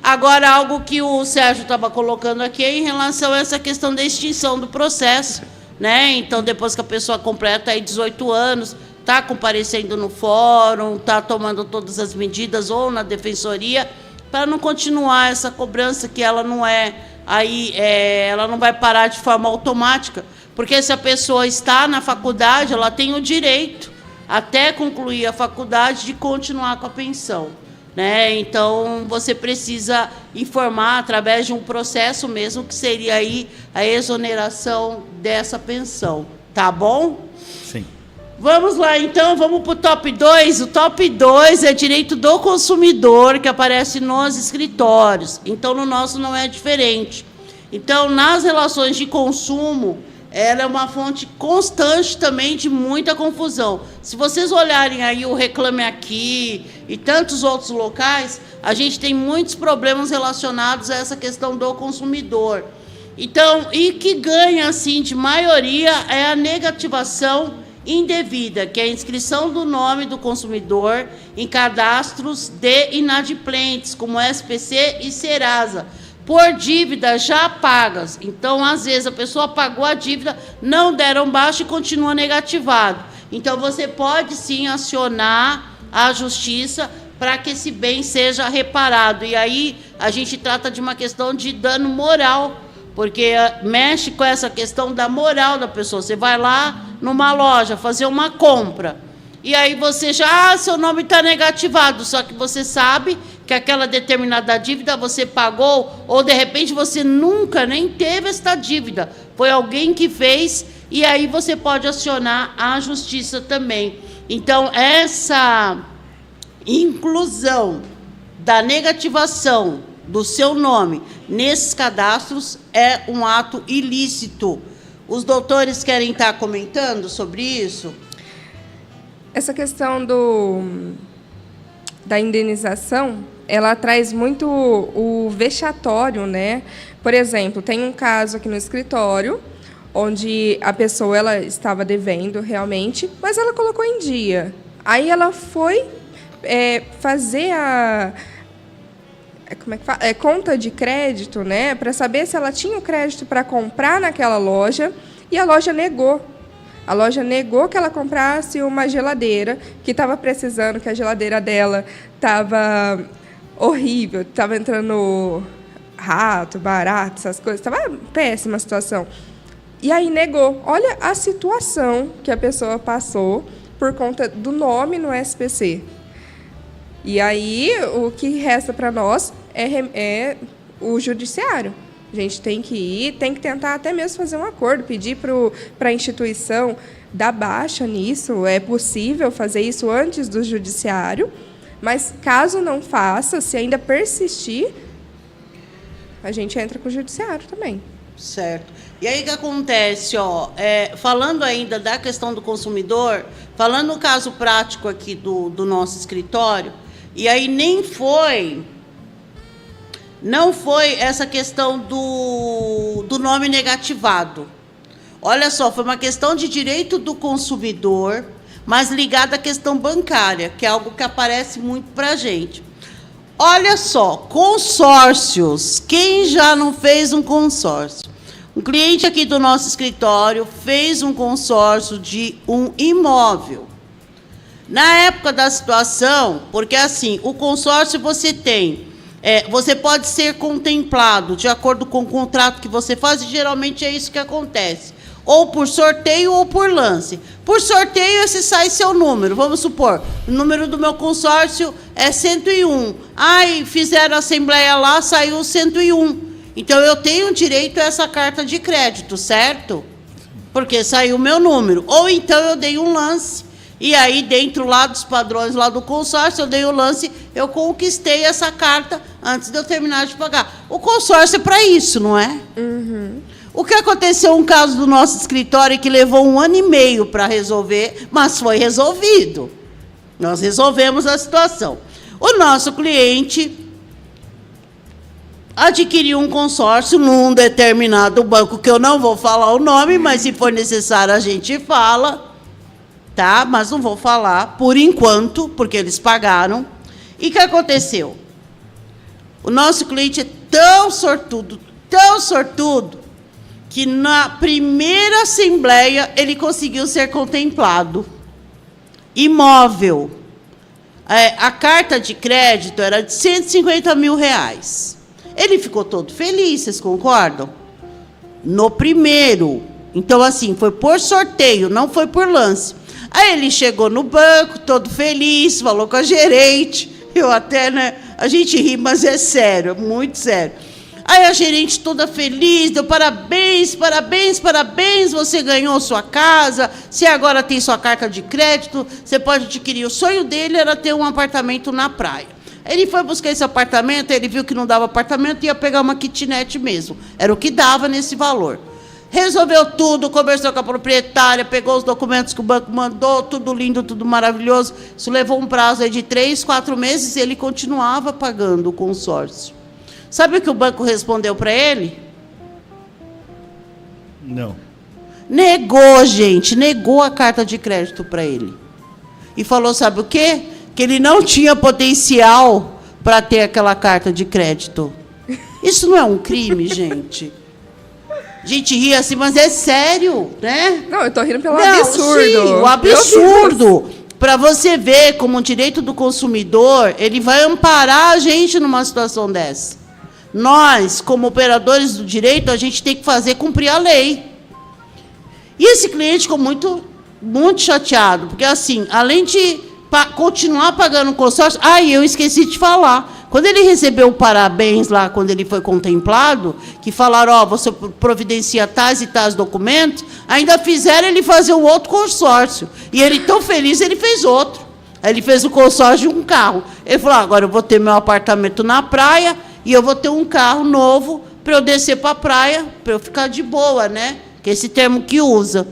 B: Agora, algo que o Sérgio estava colocando aqui é em relação a essa questão da extinção do processo, né? Então, depois que a pessoa completa aí 18 anos... está comparecendo no fórum, está tomando todas as medidas ou na defensoria, para não continuar essa cobrança que ela não ela não vai parar de forma automática, porque se a pessoa está na faculdade, ela tem o direito, até concluir a faculdade, de continuar com a pensão, né? Então, você precisa informar através de um processo mesmo, que seria aí a exoneração dessa pensão, tá bom?
D: Sim.
B: Vamos lá, então, vamos para o top 2. O top 2 é direito do consumidor, que aparece nos escritórios. Então, no nosso não é diferente. Então, nas relações de consumo, ela é uma fonte constante também de muita confusão. Se vocês olharem aí o Reclame Aqui e tantos outros locais, a gente tem muitos problemas relacionados a essa questão do consumidor. Então, e que ganha, assim, de maioria é a negativação indevida, que é a inscrição do nome do consumidor em cadastros de inadimplentes, como SPC e Serasa, por dívidas já pagas. Então, às vezes, a pessoa pagou a dívida, não deram baixa e continua negativado. Então, você pode, sim, acionar a justiça para que esse bem seja reparado. E aí, a gente trata de uma questão de dano moral, porque mexe com essa questão da moral da pessoa. Você vai lá numa loja fazer uma compra, e aí você já, seu nome está negativado, só que você sabe que aquela determinada dívida você pagou, ou de repente você nunca nem teve esta dívida, foi alguém que fez, e aí você pode acionar a justiça também. Então, essa inclusão da negativação do seu nome nesses cadastros é um ato ilícito. Os doutores querem estar comentando sobre isso?
C: Essa questão da indenização, ela traz muito o vexatório, né? Por exemplo, tem um caso aqui no escritório, onde a pessoa ela estava devendo realmente, mas ela colocou em dia. Aí ela foi fazer conta de crédito, né, para saber se ela tinha o crédito para comprar naquela loja, e a loja negou. A loja negou que ela comprasse uma geladeira, que estava precisando, que a geladeira dela estava horrível, estava entrando rato, barato, essas coisas, estava péssima a situação. E aí negou. Olha a situação que a pessoa passou por conta do nome no SPC. E aí, o que resta para nós é o judiciário. A gente tem que ir, tem que tentar até mesmo fazer um acordo, pedir para a instituição dar baixa nisso. É possível fazer isso antes do judiciário, mas caso não faça, se ainda persistir, a gente entra com o judiciário também.
B: Certo. E aí o que acontece, falando ainda da questão do consumidor, falando no caso prático aqui do nosso escritório, e aí não foi essa questão do nome negativado. Olha só, foi uma questão de direito do consumidor, mas ligada à questão bancária, que é algo que aparece muito para a gente. Olha só, consórcios. Quem já não fez um consórcio? Um cliente aqui do nosso escritório fez um consórcio de um imóvel. Na época da situação, porque assim, o consórcio você tem, você pode ser contemplado de acordo com o contrato que você faz, e geralmente é isso que acontece. ou por sorteio ou por lance. Por sorteio, esse sai seu número. Vamos supor, o número do meu consórcio é 101. Aí fizeram a assembleia lá, saiu 101. Então, eu tenho direito a essa carta de crédito, certo? Porque saiu o meu número. Ou então, eu dei um lance. E aí, dentro lá dos padrões lá do consórcio, eu dei o lance, eu conquistei essa carta antes de eu terminar de pagar. O consórcio é para isso, não é?
C: Uhum.
B: O que aconteceu, um caso do nosso escritório que levou 1 ano e meio para resolver, mas foi resolvido. Nós resolvemos a situação. O nosso cliente adquiriu um consórcio num determinado banco, que eu não vou falar o nome, mas se for necessário a gente fala, tá? Mas não vou falar por enquanto, porque eles pagaram. E o que aconteceu? O nosso cliente é tão sortudo, que na primeira assembleia ele conseguiu ser contemplado. Imóvel. A carta de crédito era de R$150 mil. Ele ficou todo feliz, vocês concordam? No primeiro. Então, assim, foi por sorteio, não foi por lance. Aí ele chegou no banco, todo feliz, falou com a gerente. Eu até, né? A gente ri, mas é sério, é muito sério. Aí a gerente toda feliz, deu parabéns, você ganhou sua casa, você agora tem sua carta de crédito, você pode adquirir. O sonho dele era ter um apartamento na praia. Ele foi buscar esse apartamento, ele viu que não dava apartamento, ia pegar uma kitnet mesmo. Era o que dava nesse valor. Resolveu tudo, conversou com a proprietária, pegou os documentos que o banco mandou, tudo lindo, tudo maravilhoso. Isso levou um prazo aí de 3, 4 meses e ele continuava pagando o consórcio. Sabe o que o banco respondeu para ele?
D: Não.
B: Negou, gente, negou a carta de crédito para ele. E falou, sabe o quê? Que ele não tinha potencial para ter aquela carta de crédito. Isso não é um crime, gente? A gente ri assim, mas é sério, né?
C: Não, eu tô rindo pelo absurdo.
B: Sim, o absurdo. Para você ver como o direito do consumidor, ele vai amparar a gente numa situação dessa. Nós, como operadores do direito, a gente tem que fazer cumprir a lei. E esse cliente ficou muito chateado, porque assim, além de continuar pagando o consórcio, eu esqueci de falar. Quando ele recebeu o parabéns lá, quando ele foi contemplado, que falaram, você providencia tais e tais documentos, ainda fizeram ele fazer um outro consórcio. E ele, tão feliz, ele fez outro. Aí ele fez o consórcio de um carro. Ele falou, agora eu vou ter meu apartamento na praia e eu vou ter um carro novo para eu descer para a praia, para eu ficar de boa, né? Que é esse termo que usa.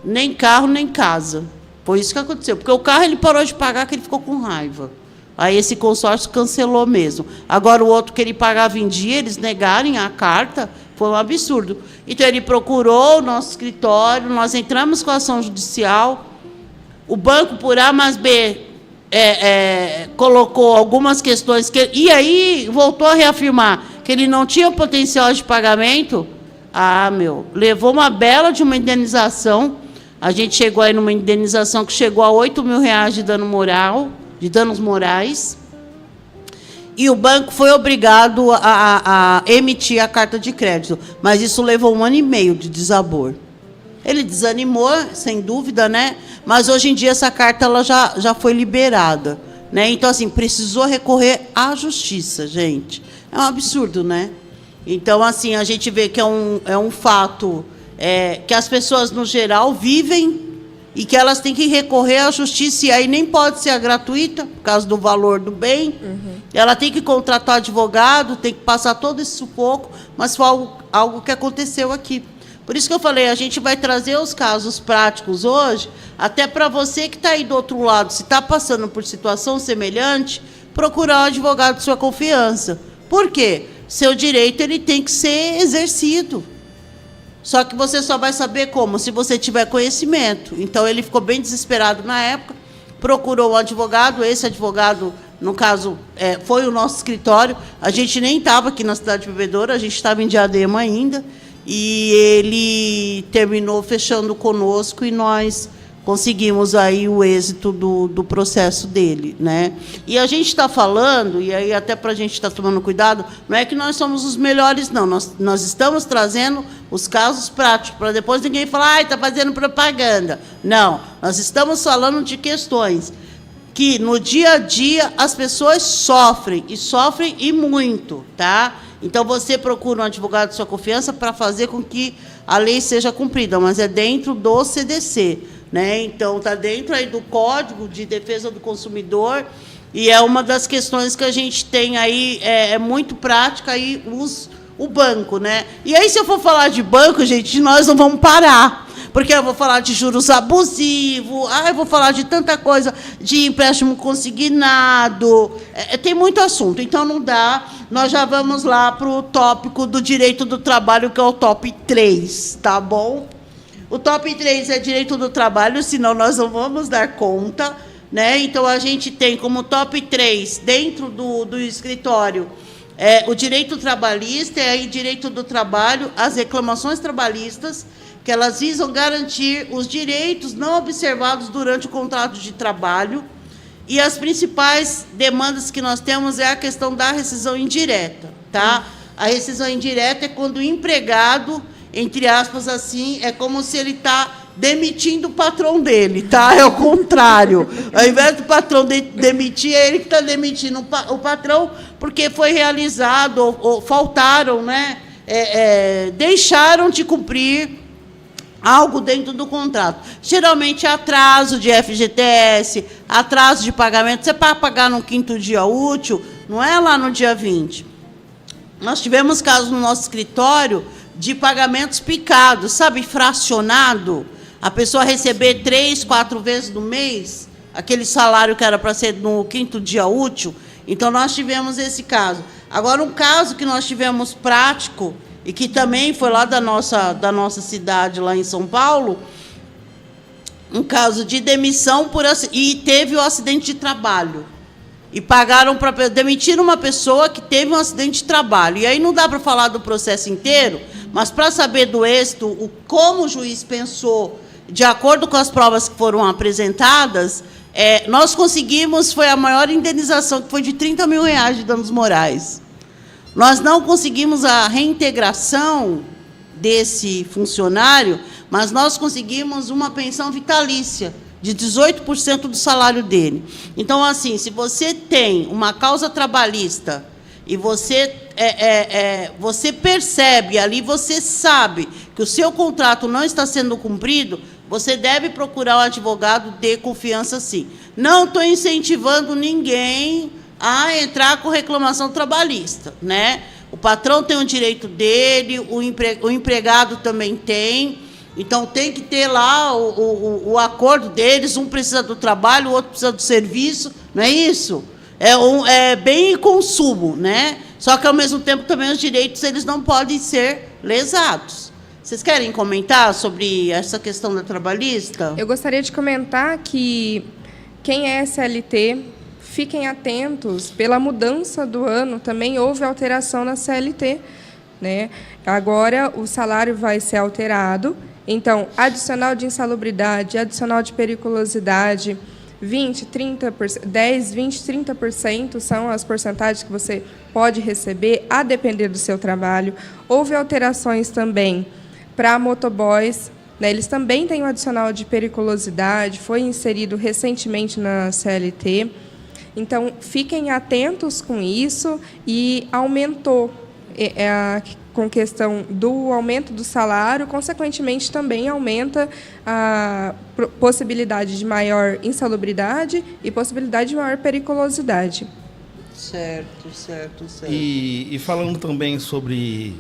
B: Nem carro, nem casa. Foi isso que aconteceu. Porque o carro ele parou de pagar, que ele ficou com raiva. Aí esse consórcio cancelou mesmo. Agora, o outro que ele pagava em dia, eles negarem a carta, foi um absurdo. Então, ele procurou o nosso escritório, nós entramos com a ação judicial, o banco, por A mais B, colocou algumas questões, e aí voltou a reafirmar que ele não tinha potencial de pagamento. Levou uma bela de uma indenização. A gente chegou aí numa indenização que chegou a R$8 mil de dano moral, de danos morais, e o banco foi obrigado a emitir a carta de crédito, mas isso levou 1 ano e meio de desabor. Ele desanimou, sem dúvida, né? Mas hoje em dia essa carta ela já foi liberada, né? Então, assim, precisou recorrer à justiça, gente. É um absurdo, né? Então, assim, a gente vê que é um fato que as pessoas, no geral, vivem e que elas têm que recorrer à justiça, e aí nem pode ser gratuita, por causa do valor do bem. Uhum. Ela tem que contratar advogado, tem que passar todo esse sufoco, mas foi algo que aconteceu aqui. Por isso que eu falei, a gente vai trazer os casos práticos hoje, até para você que está aí do outro lado, se está passando por situação semelhante, procurar um advogado de sua confiança. Por quê? Seu direito ele tem que ser exercido. Só que você só vai saber como, se você tiver conhecimento. Então, ele ficou bem desesperado na época, procurou um advogado, esse advogado, no caso, foi o nosso escritório. A gente nem estava aqui na Cidade Bebedouro, a gente estava em Diadema ainda, e ele terminou fechando conosco, e nós conseguimos aí o êxito do processo dele, né? E a gente está falando, e aí até para a gente estar tomando cuidado, não é que nós somos os melhores, não. Nós estamos trazendo os casos práticos, para depois ninguém falar, está fazendo propaganda. Não, nós estamos falando de questões que, no dia a dia, as pessoas sofrem e muito, tá? Então, você procura um advogado de sua confiança para fazer com que a lei seja cumprida, mas é dentro do CDC, né? Então, está dentro aí do Código de Defesa do Consumidor, e é uma das questões que a gente tem aí, é muito prática, aí, o banco, né? E aí, se eu for falar de banco, gente, nós não vamos parar, porque eu vou falar de juros abusivos, eu vou falar de tanta coisa, de empréstimo consignado, tem muito assunto, então não dá. Nós já vamos lá para o tópico do direito do trabalho, que é o top 3, tá bom? O top 3 é direito do trabalho, senão nós não vamos dar conta, né? Então, a gente tem como top 3, dentro do escritório, o direito trabalhista, e aí direito do trabalho, as reclamações trabalhistas, que elas visam garantir os direitos não observados durante o contrato de trabalho, e as principais demandas que nós temos é a questão da rescisão indireta, tá? A rescisão indireta é quando o empregado, entre aspas, assim, é como se ele está demitindo o patrão dele, tá? É o contrário. Ao invés do patrão demitir, é ele que está demitindo o patrão, porque foi realizado, ou faltaram, né? Deixaram de cumprir algo dentro do contrato. Geralmente, atraso de FGTS, atraso de pagamento. Você para pagar no 5º dia útil, não é lá no dia 20. Nós tivemos casos no nosso escritório de pagamentos picados, sabe, fracionado. A pessoa receber 3, 4 vezes no mês, aquele salário que era para ser no 5º dia útil. Então, nós tivemos esse caso. Agora, um caso que nós tivemos prático, e que também foi lá da nossa cidade, lá em São Paulo, um caso de demissão e teve o acidente de trabalho. E pagaram para demitir uma pessoa que teve um acidente de trabalho. E aí não dá para falar do processo inteiro, mas para saber do êxito, como o juiz pensou, de acordo com as provas que foram apresentadas, nós conseguimos, foi a maior indenização, que foi de R$30 mil de danos morais. Nós não conseguimos a reintegração desse funcionário, mas nós conseguimos uma pensão vitalícia de 18% do salário dele. Então, assim, se você tem uma causa trabalhista e você percebe ali, você sabe que o seu contrato não está sendo cumprido, você deve procurar um advogado de confiança, sim. Não estou incentivando ninguém a entrar com reclamação trabalhista, né? O patrão tem o direito dele, o empregado também tem, então tem que ter lá o acordo deles, um precisa do trabalho, o outro precisa do serviço, não é isso? É bem consumo, né? Só que, ao mesmo tempo, também os direitos eles não podem ser lesados. Vocês querem comentar sobre essa questão da trabalhista?
C: Eu gostaria de comentar que quem é CLT, fiquem atentos, pela mudança do ano, também houve alteração na CLT, né? Agora, o salário vai ser alterado, então, adicional de insalubridade, adicional de periculosidade, 20%, 30%, 10%, 20%, 30% são as porcentagens que você pode receber, a depender do seu trabalho. Houve alterações também para motoboys, né? Eles também têm o adicional de periculosidade, foi inserido recentemente na CLT. Então, fiquem atentos com isso, e aumentou com questão do aumento do salário, consequentemente, também aumenta a possibilidade de maior insalubridade e possibilidade de maior periculosidade.
B: Certo.
D: E falando também sobre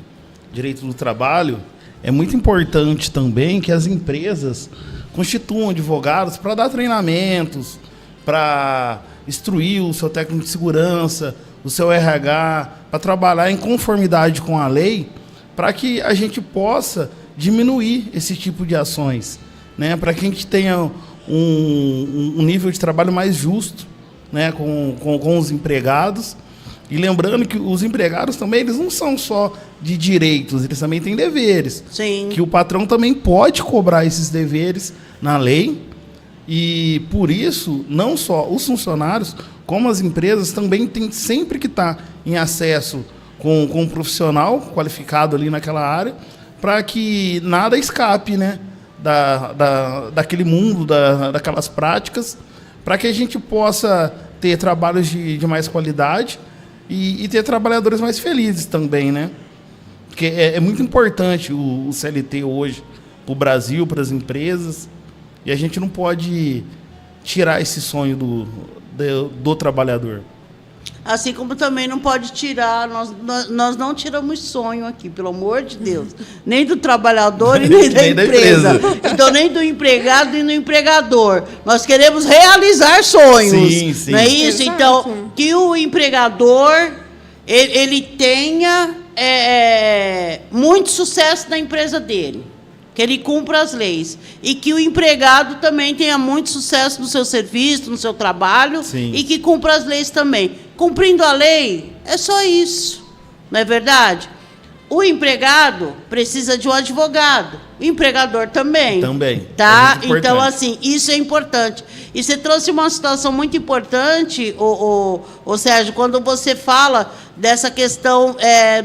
D: direito do trabalho, é muito importante também que as empresas constituam advogados para dar treinamentos, para instruir o seu técnico de segurança, o seu RH, para trabalhar em conformidade com a lei, para que a gente possa diminuir esse tipo de ações, né? Para que a gente tenha um nível de trabalho mais justo, né? com os empregados. E lembrando que os empregados também, eles não são só de direitos, eles também têm deveres.
B: Sim.
D: Que o patrão também pode cobrar esses deveres na lei, E por isso, não só os funcionários, como as empresas também têm sempre que estar em acesso com um profissional qualificado ali naquela área, para que nada escape, né, daquele mundo, daquelas práticas, para que a gente possa ter trabalhos de mais qualidade e ter trabalhadores mais felizes também, né? Porque é muito importante o CLT hoje para o Brasil, para as empresas, e a gente não pode tirar esse sonho do trabalhador.
B: Assim como também não pode tirar, nós não tiramos sonho aqui, pelo amor de Deus. Nem do trabalhador e nem da empresa. Então, nem do empregado e do empregador. Nós queremos realizar sonhos.
D: Sim, sim.
B: Não é isso?
C: Exato.
B: Então, que o empregador ele tenha muito sucesso na empresa dele. Que ele cumpra as leis. E que o empregado também tenha muito sucesso no seu serviço, no seu trabalho.
D: Sim.
B: E que cumpra as leis também. Cumprindo a lei, é só isso. Não é verdade? O empregado precisa de um advogado. O empregador também.
D: Também.
B: Tá?
D: É muito
B: Então,
D: importante.
B: assim, isso é importante. E você trouxe uma situação muito importante, o Sérgio, quando você fala dessa questão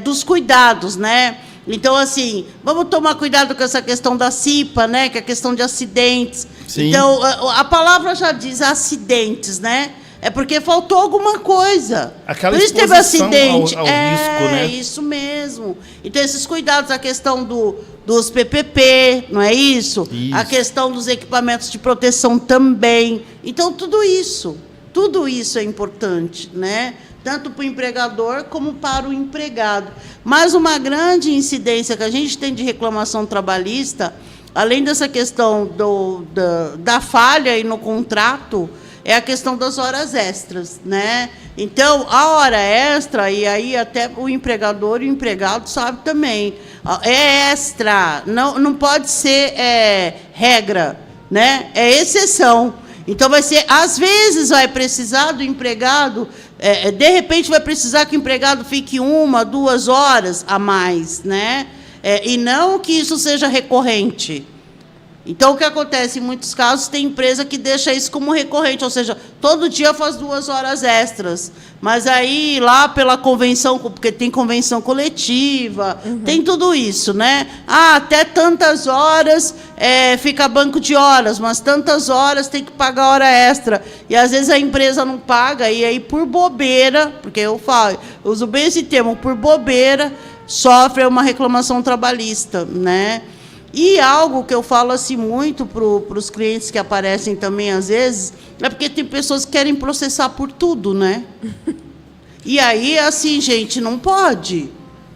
B: dos cuidados, né? Então, assim, vamos tomar cuidado com essa questão da CIPA, né? Que é a questão de acidentes.
D: Sim.
B: Então, a palavra já diz acidentes, né? É porque faltou alguma coisa.
D: Aquela
B: Por isso teve
D: exposição
B: acidente.
D: ao risco, né?
B: É, isso mesmo. Então, esses cuidados, a questão dos PPP, não é isso?
D: Isso.
B: A questão dos equipamentos de proteção também. Então, tudo isso é importante, né? Tanto para o empregador como para o empregado. Mas uma grande incidência que a gente tem de reclamação trabalhista, além dessa questão da falha aí no contrato, é a questão das horas extras, né? Então, a hora extra, e aí até o empregador e o empregado sabe também, é extra, não pode ser regra, né? É exceção. Então, vai ser, às vezes, vai precisar do empregado, de repente, vai precisar que o empregado fique 1, 2 horas a mais, né? E não que isso seja recorrente. Então, o que acontece? Em muitos casos, tem empresa que deixa isso como recorrente, ou seja, todo dia faz 2 horas extras. Mas aí, lá pela convenção, porque tem convenção coletiva, tem tudo isso, né? Até tantas horas fica banco de horas, mas tantas horas tem que pagar hora extra. E, às vezes, a empresa não paga, e aí, por bobeira, porque eu uso bem esse termo, por bobeira, sofre uma reclamação trabalhista, né? E algo que eu falo assim muito para os clientes que aparecem também, às vezes, é porque tem pessoas que querem processar por tudo, né? E aí, assim, gente, não pode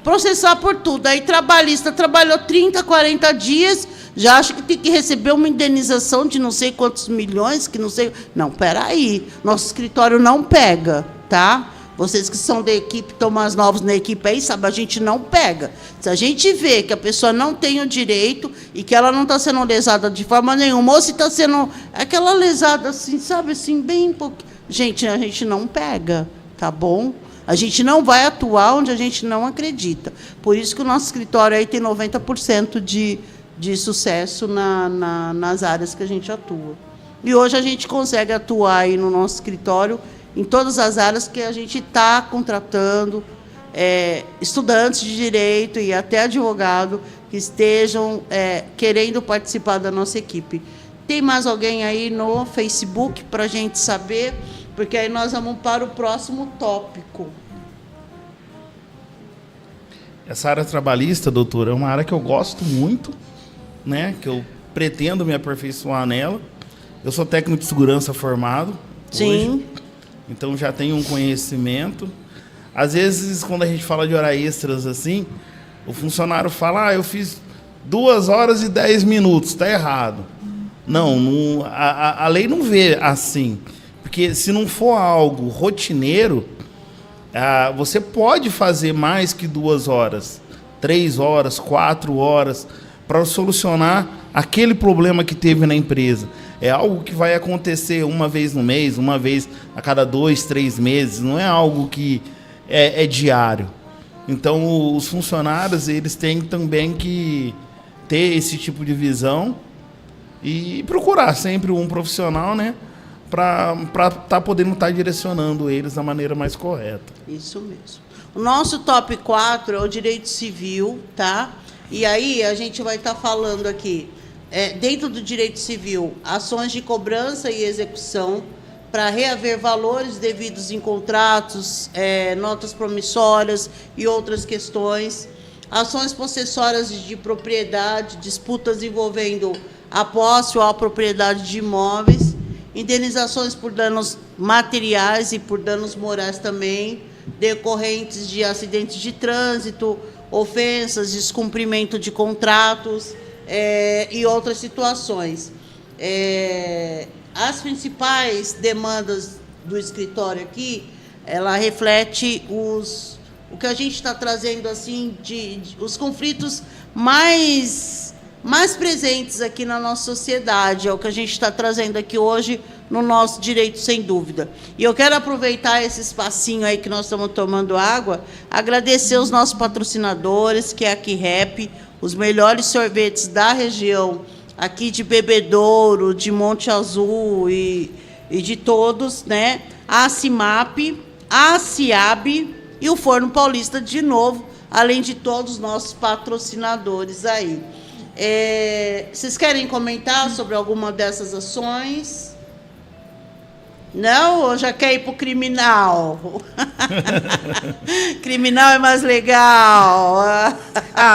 B: processar por tudo. Aí, trabalhista trabalhou 30, 40 dias, já acha que tem que receber uma indenização de não sei quantos milhões, que não sei... Não, peraí, nosso escritório não pega, tá? Vocês que são da equipe, estão mais novos na equipe aí, sabe, a gente não pega. Se a gente vê que a pessoa não tem o direito e que ela não está sendo lesada de forma nenhuma, ou se está sendo aquela lesada assim, sabe, assim, bem pouquinho. Gente, a gente não pega, tá bom? A gente não vai atuar onde a gente não acredita. Por isso que o nosso escritório aí tem 90% de sucesso nas áreas que a gente atua. E hoje a gente consegue atuar aí no nosso escritório em todas as áreas que a gente está contratando estudantes de direito e até advogado que estejam querendo participar da nossa equipe. Tem mais alguém aí no Facebook para a gente saber? Porque aí nós vamos para o próximo tópico.
D: Essa área trabalhista, doutora, é uma área que eu gosto muito, né? Que eu pretendo me aperfeiçoar nela. Eu sou técnico de segurança formado.
B: Sim.
D: Hoje. Então, já tenho um conhecimento. Às vezes, quando a gente fala de horas extras, assim, o funcionário fala, eu fiz 2 horas e 10 minutos, está errado. Não, a lei não vê assim. Porque se não for algo rotineiro, você pode fazer mais que 2 horas, 3 horas, 4 horas, para solucionar aquele problema que teve na empresa. É algo que vai acontecer uma vez no mês, uma vez a cada 2, 3 meses. Não é algo que é diário. Então, os funcionários eles têm também que ter esse tipo de visão E procurar sempre um profissional, né? Para estar podendo estar direcionando eles da maneira mais correta.
B: Isso mesmo. O nosso top 4 é o direito civil, tá? E aí a gente vai estar falando aqui, dentro do direito civil, ações de cobrança e execução para reaver valores devidos em contratos, notas promissórias e outras questões, ações possessórias de propriedade, disputas envolvendo a posse ou a propriedade de imóveis, indenizações por danos materiais e por danos morais também, decorrentes de acidentes de trânsito, ofensas, descumprimento de contratos e outras situações. As principais demandas do escritório aqui, ela reflete o que a gente está trazendo assim os conflitos mais presentes aqui na nossa sociedade, é o que a gente está trazendo aqui hoje no nosso direito, sem dúvida. E eu quero aproveitar esse espacinho aí que nós estamos tomando água, agradecer os nossos patrocinadores, que é a Aquirep, os melhores sorvetes da região, aqui de Bebedouro, de Monte Azul e de todos, né? A CIMAP, a CIAB e o Forno Paulista de novo, além de todos os nossos patrocinadores aí. Vocês querem comentar sobre alguma dessas ações? Não? Ou já quer ir para o criminal? Criminal é mais legal.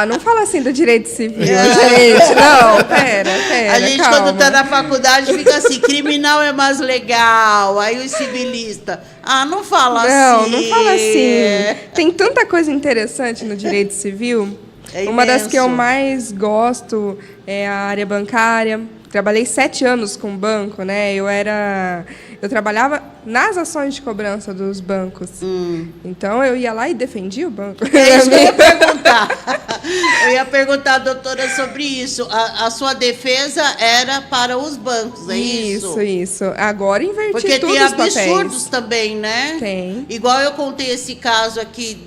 C: Não fala assim do direito civil, gente. Não, pera,
B: a gente,
C: calma.
B: quando está na faculdade, fica assim, criminal é mais legal. Aí o civilista, não fala assim.
C: Não fala assim. Tem tanta coisa interessante no direito civil. Uma das que eu mais gosto é a área bancária. Trabalhei 7 anos com banco, né? Eu trabalhava nas ações de cobrança dos bancos. Então, eu ia lá e defendia o banco.
B: É isso que eu ia perguntar. Eu ia perguntar, doutora, sobre isso. A sua defesa era para os bancos, é isso?
C: Isso. Agora inverti
B: porque
C: tudo
B: tem
C: os papéis.
B: absurdos também, né?
C: Tem.
B: Igual eu contei esse caso aqui,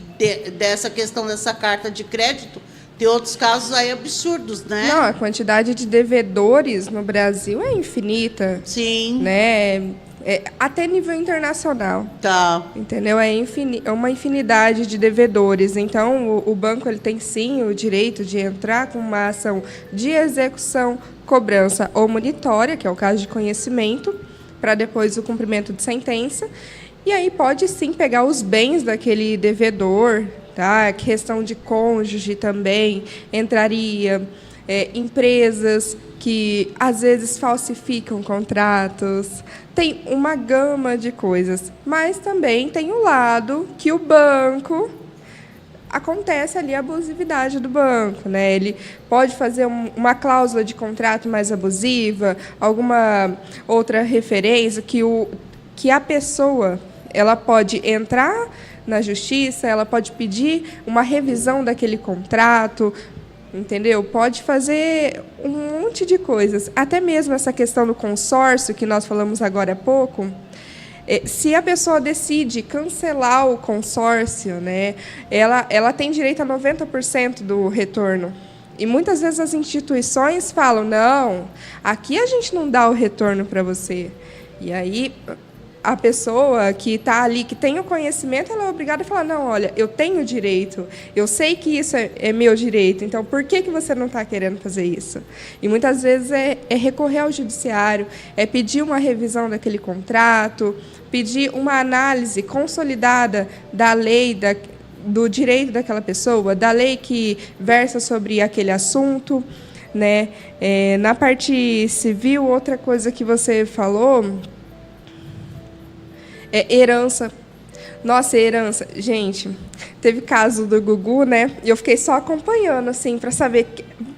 B: dessa questão dessa carta de crédito, tem outros casos aí absurdos, né?
C: Não, a quantidade de devedores no Brasil é infinita.
B: Sim.
C: Né? Até nível internacional.
B: Tá.
C: Entendeu? É uma infinidade de devedores. Então, o banco ele tem, sim, o direito de entrar com uma ação de execução, cobrança ou monitória, que é o caso de conhecimento, para depois o cumprimento de sentença. E aí pode, sim, pegar os bens daquele devedor, tá? Questão de cônjuge também entraria, empresas que às vezes falsificam contratos, tem uma gama de coisas, mas também tem o lado que o banco acontece ali a abusividade do banco, né? Ele pode fazer uma cláusula de contrato mais abusiva, alguma outra referência que a pessoa ela pode entrar na justiça, ela pode pedir uma revisão daquele contrato, entendeu? Pode fazer um monte de coisas. Até mesmo essa questão do consórcio, que nós falamos agora há pouco, se a pessoa decide cancelar o consórcio, né, ela tem direito a 90% do retorno. E muitas vezes as instituições falam, não, aqui a gente não dá o retorno para você. E aí a pessoa que está ali, que tem o conhecimento, ela é obrigada a falar, não, olha, eu tenho direito, eu sei que isso é meu direito, então por que você não está querendo fazer isso? E muitas vezes é recorrer ao judiciário, é pedir uma revisão daquele contrato, pedir uma análise consolidada da lei, do direito daquela pessoa, da lei que versa sobre aquele assunto, né? Na parte civil, outra coisa que você falou é herança. Nossa, herança. Gente, teve caso do Gugu, né? E eu fiquei só acompanhando, assim, para saber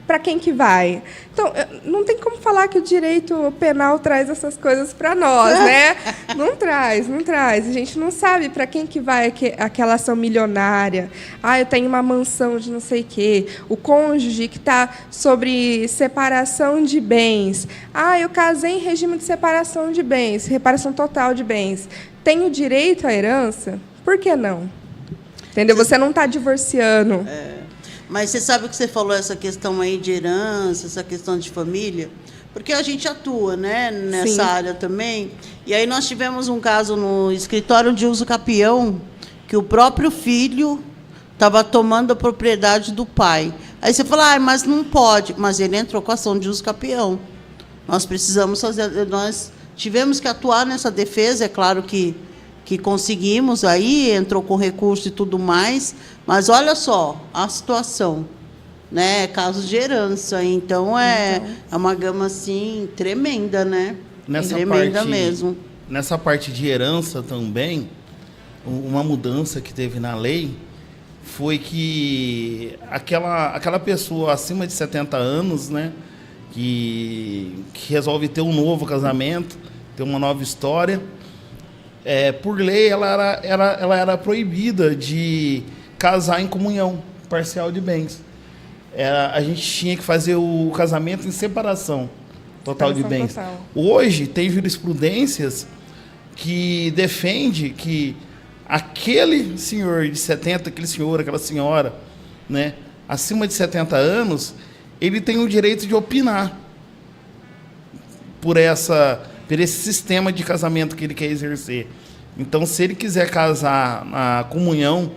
C: para quem que vai. Então, não tem como falar que o direito penal traz essas coisas para nós, né? Não traz. A gente não sabe para quem que vai aquela ação milionária. Eu tenho uma mansão de não sei o quê. O cônjuge que está sobre separação de bens. Eu casei em regime de separação de bens, reparação total de bens. Tem o direito à herança? Por que não? Entendeu? Você não está divorciando.
B: Mas você sabe que você falou essa questão aí de herança, essa questão de família? porque a gente atua, né, nessa
C: Sim.
B: área também. E aí nós tivemos um caso no escritório de uso capião, que o próprio filho estava tomando a propriedade do pai. Aí você fala, mas não pode. Mas ele entrou com ação de uso capião. Nós precisamos fazer, nós tivemos que atuar nessa defesa, é claro que conseguimos, aí entrou com recurso e tudo mais, mas olha só a situação, né? Casos de herança, então é uma gama assim tremenda, né? Tremenda mesmo.
D: Nessa parte de herança também, uma mudança que teve na lei foi que aquela pessoa acima de 70 anos, né, que resolve ter um novo casamento, ter uma nova história, por lei ela era proibida de casar em comunhão parcial de bens. A gente tinha que fazer o casamento em separação total de bens.
C: Total.
D: Hoje tem jurisprudências que defende que aquele senhor de 70, aquele senhor, aquela senhora, né, acima de 70 anos, ele tem o direito de opinar por esse sistema de casamento que ele quer exercer. Então, se ele quiser casar na comunhão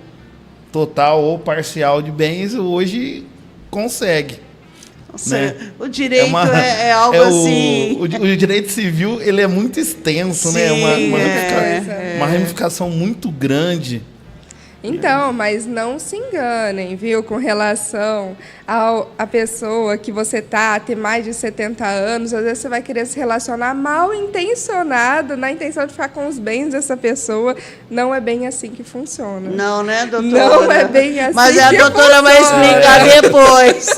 D: total ou parcial de bens, hoje consegue.
B: Nossa,
D: Né?
B: o direito é algo assim...
D: O direito civil, ele é muito extenso,
B: Sim,
D: né? Uma
C: é.
D: ramificação muito grande.
C: Então, mas não se enganem, viu, com relação à pessoa que você tem mais de 70 anos, às vezes você vai querer se relacionar mal intencionado, na intenção de ficar com os bens dessa pessoa. Não é bem assim que funciona.
B: Não, né, doutora?
C: Não é bem assim.
B: Mas a
C: que
B: doutora vai explicar depois.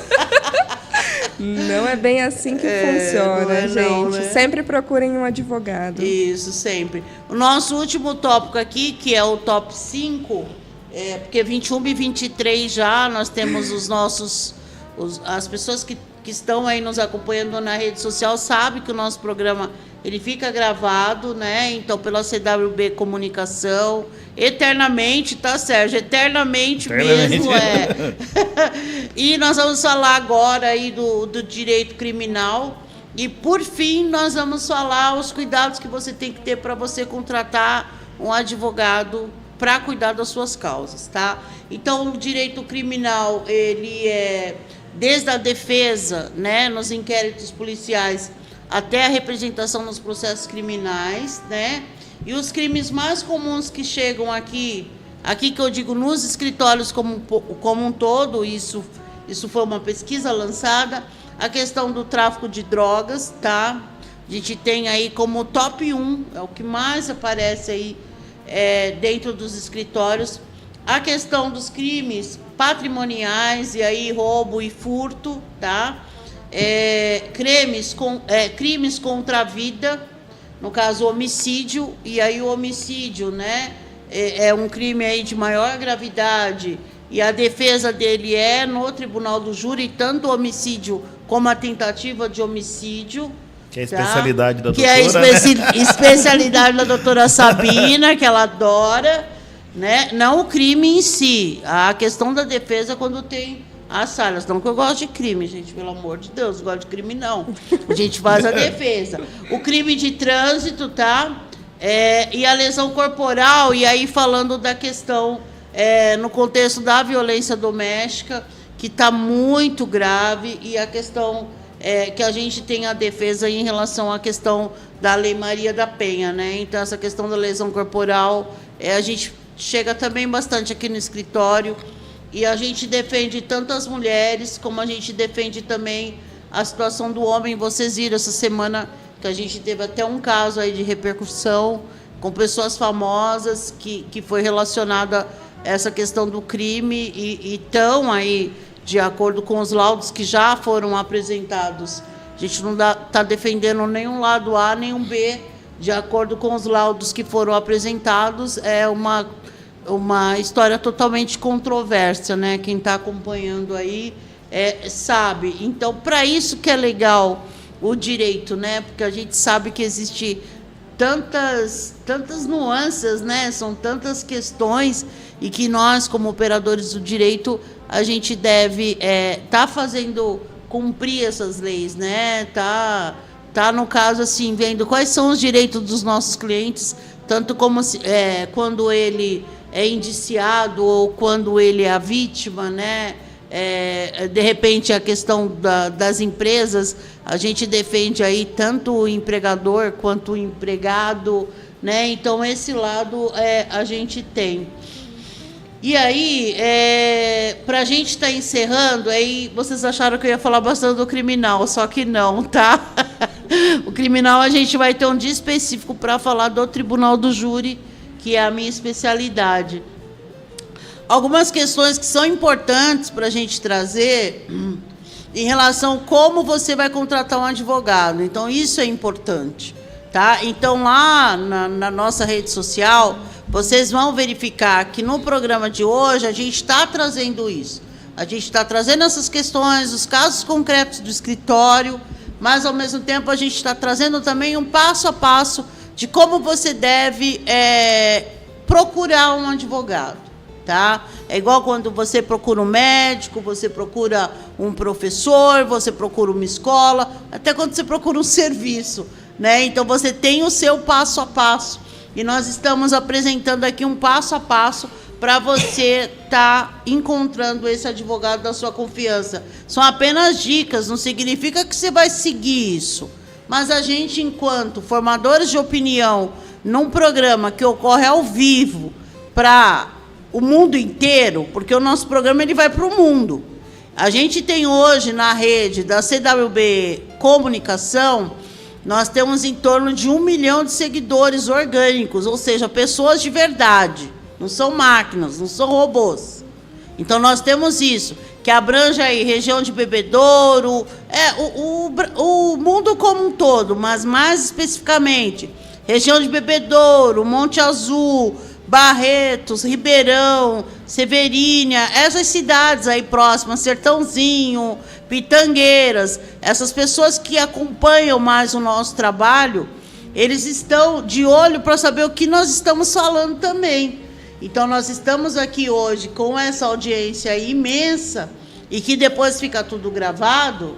C: Não é bem assim que funciona,
B: não é
C: gente.
B: não, né?
C: Sempre procurem um advogado.
B: Isso, sempre. O nosso último tópico aqui, que é o top 5, porque 21 e 23 já nós temos as pessoas que estão aí nos acompanhando na rede social sabem que o nosso programa ele fica gravado, né? Então, pela CWB Comunicação, eternamente, tá, Sérgio? Eternamente mesmo, E nós vamos falar agora aí do direito criminal. E, por fim, nós vamos falar os cuidados que você tem que ter para você contratar um advogado para cuidar das suas causas, tá? Então, o direito criminal, ele é desde a defesa, né, nos inquéritos policiais, até a representação nos processos criminais, né? E os crimes mais comuns que chegam aqui que eu digo nos escritórios como um todo, isso foi uma pesquisa lançada, a questão do tráfico de drogas, tá? A gente tem aí como top 1, é o que mais aparece aí dentro dos escritórios, a questão dos crimes patrimoniais, e aí roubo e furto, tá? Crimes contra a vida, no caso homicídio, e aí o homicídio, né, é um crime aí de maior gravidade, e a defesa dele é no tribunal do júri, tanto o homicídio como a tentativa de homicídio.
D: Que é a especialidade da doutora,
B: que é a especialidade da doutora Sabina, que ela adora, né? Não o crime em si, a questão da defesa quando tem as salas. Não que eu gosto de crime, gente, pelo amor de Deus, não gosto de crime, não. A gente faz a defesa. O crime de trânsito, tá? E a lesão corporal, e aí falando da questão, no contexto da violência doméstica, que está muito grave, e a questão que a gente tem a defesa em relação à questão da Lei Maria da Penha, né? Então, essa questão da lesão corporal, a gente chega também bastante aqui no escritório, e a gente defende tanto as mulheres, como a gente defende também a situação do homem. Vocês viram essa semana que a gente teve até um caso aí de repercussão com pessoas famosas que foi relacionada a essa questão do crime e estão aí, de acordo com os laudos que já foram apresentados. A gente não está defendendo nenhum lado A, nenhum B. De acordo com os laudos que foram apresentados, é uma história totalmente controversa, né? Quem está acompanhando aí sabe. Então, para isso que é legal o direito, né? Porque a gente sabe que existe tantas nuances, né? São tantas questões, e que nós, como operadores do direito, a gente deve estar fazendo cumprir essas leis, né? Tá tá? No caso, assim, vendo quais são os direitos dos nossos clientes, tanto como quando ele é indiciado ou quando ele é a vítima, né? De repente, a questão das empresas, a gente defende aí tanto o empregador quanto o empregado, né? Então, esse lado a gente tem. E aí, para a gente estar encerrando, aí vocês acharam que eu ia falar bastante do criminal, só que não, tá? O criminal a gente vai ter um dia específico para falar do Tribunal do Júri, que é a minha especialidade. Algumas questões que são importantes para a gente trazer em relação a como você vai contratar um advogado. Então, isso é importante, tá? Então, lá na nossa rede social, vocês vão verificar que no programa de hoje a gente está trazendo isso. A gente está trazendo essas questões, os casos concretos do escritório, mas, ao mesmo tempo, a gente está trazendo também um passo a passo de como você deve procurar um advogado, tá? É igual quando você procura um médico, você procura um professor, você procura uma escola, até quando você procura um serviço, né? Então, você tem o seu passo a passo. E nós estamos apresentando aqui um passo a passo para você estar encontrando esse advogado da sua confiança. São apenas dicas, não significa que você vai seguir isso. Mas a gente, enquanto formadores de opinião, num programa que ocorre ao vivo para o mundo inteiro, porque o nosso programa ele vai para o mundo. A gente tem hoje na rede da CWB Comunicação, nós temos em torno de 1 milhão de seguidores orgânicos, ou seja, pessoas de verdade, não são máquinas, não são robôs. Então, nós temos isso, que abrange aí região de Bebedouro, o mundo como um todo, mas mais especificamente, região de Bebedouro, Monte Azul, Barretos, Ribeirão, Severínia, essas cidades aí próximas, Sertãozinho, Pitangueiras, essas pessoas que acompanham mais o nosso trabalho, eles estão de olho para saber o que nós estamos falando também. Então, nós estamos aqui hoje com essa audiência imensa e que depois fica tudo gravado,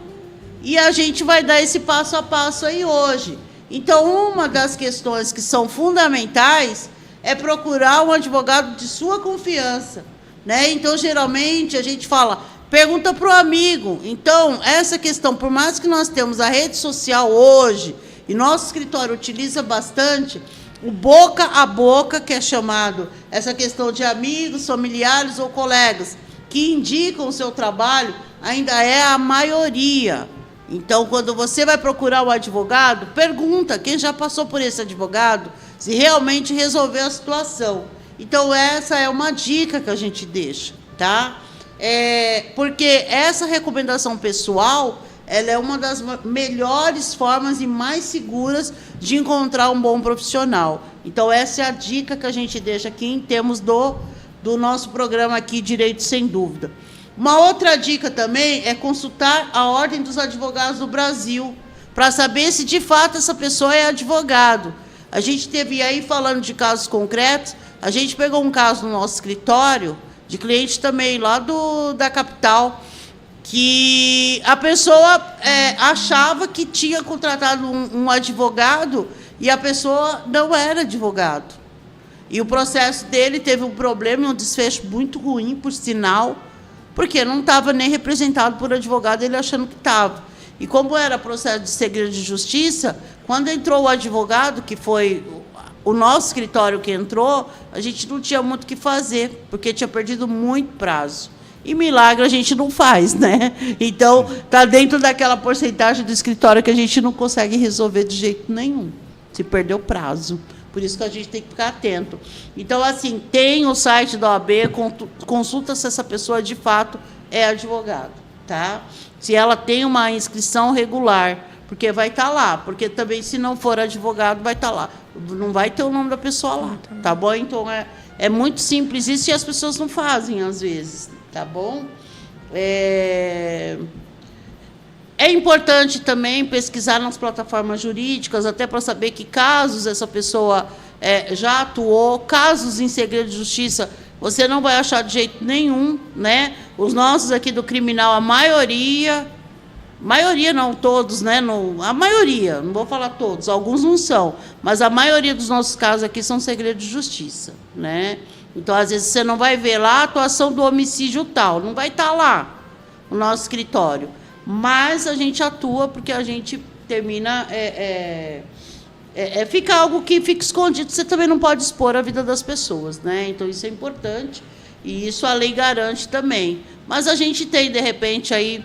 B: e a gente vai dar esse passo a passo aí hoje. Então, uma das questões que são fundamentais é procurar um advogado de sua confiança, né? Então, geralmente, a gente fala, pergunta para o amigo. Então, essa questão, por mais que nós temos a rede social hoje, e nosso escritório utiliza bastante, o boca a boca, que é chamado, essa questão de amigos, familiares ou colegas, que indicam o seu trabalho, ainda é a maioria. Então, quando você vai procurar um advogado, pergunta quem já passou por esse advogado, se realmente resolveu a situação. Então, essa é uma dica que a gente deixa, tá? Porque essa recomendação pessoal, ela é uma das melhores formas e mais seguras de encontrar um bom profissional. Então, essa é a dica que a gente deixa aqui em termos do nosso programa aqui, Direito Sem Dúvida. Uma outra dica também é consultar a Ordem dos Advogados do Brasil, para saber se, de fato, essa pessoa é advogado. A gente teve aí, falando de casos concretos, a gente pegou um caso no nosso escritório, de cliente também lá da capital, que a pessoa achava que tinha contratado um advogado e a pessoa não era advogado. E o processo dele teve um problema, um desfecho muito ruim, por sinal, porque não estava nem representado por advogado, ele achando que estava. E como era processo de segredo de justiça, quando entrou o advogado, que foi o nosso escritório que entrou, a gente não tinha muito o que fazer, porque tinha perdido muito prazo. E milagre a gente não faz, né? Então, está dentro daquela porcentagem do escritório que a gente não consegue resolver de jeito nenhum, se perdeu o prazo. Por isso que a gente tem que ficar atento. Então, assim, tem o site da OAB, consulta se essa pessoa, de fato, é advogado, tá? Se ela tem uma inscrição regular, porque vai estar lá. Porque também, se não for advogado, vai estar lá. Não vai ter o nome da pessoa lá, tá bom? Então, é muito simples isso e as pessoas não fazem, às vezes, tá bom? É importante também pesquisar nas plataformas jurídicas, até para saber que casos essa pessoa já atuou, casos em segredo de justiça, você não vai achar de jeito nenhum, né? Os nossos aqui do criminal, a maioria maioria, não todos, né? A maioria, não vou falar todos, alguns não são, mas a maioria dos nossos casos aqui são segredo de justiça, né? Então, às vezes, você não vai ver lá a atuação do homicídio tal, não vai estar lá no nosso escritório, mas a gente atua porque a gente termina... fica algo que fica escondido, você também não pode expor a vida das pessoas, né? Então, isso é importante e isso a lei garante também. Mas a gente tem, de repente, aí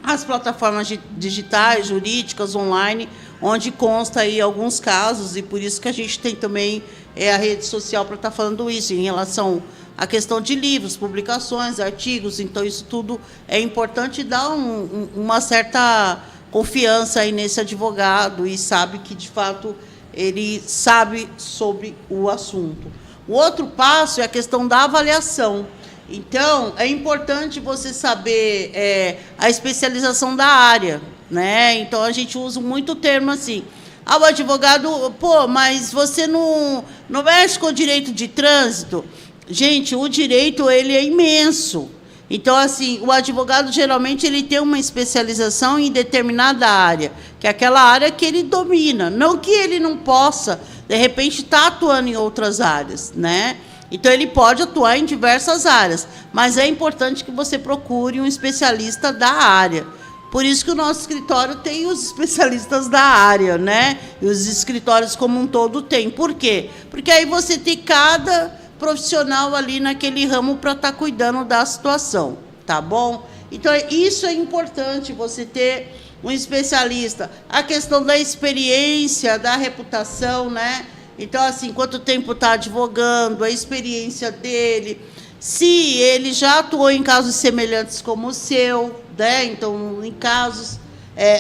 B: as plataformas digitais, jurídicas, online, onde consta aí alguns casos, e por isso que a gente tem também a rede social para estar falando isso, em relação à questão de livros, publicações, artigos. Então, isso tudo é importante e dá uma certa confiança aí nesse advogado e sabe que, de fato, ele sabe sobre o assunto. O outro passo é a questão da avaliação. Então, é importante você saber a especialização da área, né? Então, a gente usa muito o termo assim, o advogado, mas você não mexe com o direito de trânsito? Gente, o direito, ele é imenso. Então, assim, o advogado, geralmente, ele tem uma especialização em determinada área, que é aquela área que ele domina, não que ele não possa, de repente, estar atuando em outras áreas, né? Então, ele pode atuar em diversas áreas, mas é importante que você procure um especialista da área. Por isso que o nosso escritório tem os especialistas da área, né? E os escritórios como um todo têm. Por quê? Porque aí você tem cada profissional ali naquele ramo para estar cuidando da situação, tá bom? Então, isso é importante, você ter um especialista. A questão da experiência, da reputação, né? Então, assim, quanto tempo está advogando, a experiência dele, se ele já atuou em casos semelhantes como o seu, né? Então, em casos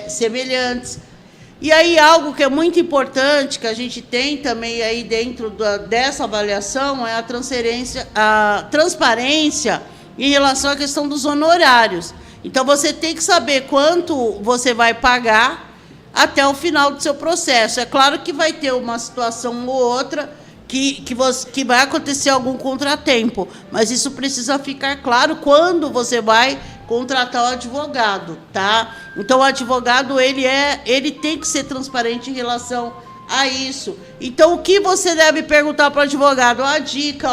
B: semelhantes. E aí, algo que é muito importante, que a gente tem também aí dentro dessa avaliação, é a transparência em relação à questão dos honorários. Então, você tem que saber quanto você vai pagar até o final do seu processo. É claro que vai ter uma situação ou outra que vai acontecer algum contratempo, mas isso precisa ficar claro quando você vai contratar o advogado, tá? Então, o advogado, ele tem que ser transparente em relação a isso. Então, o que você deve perguntar para o advogado? A dica,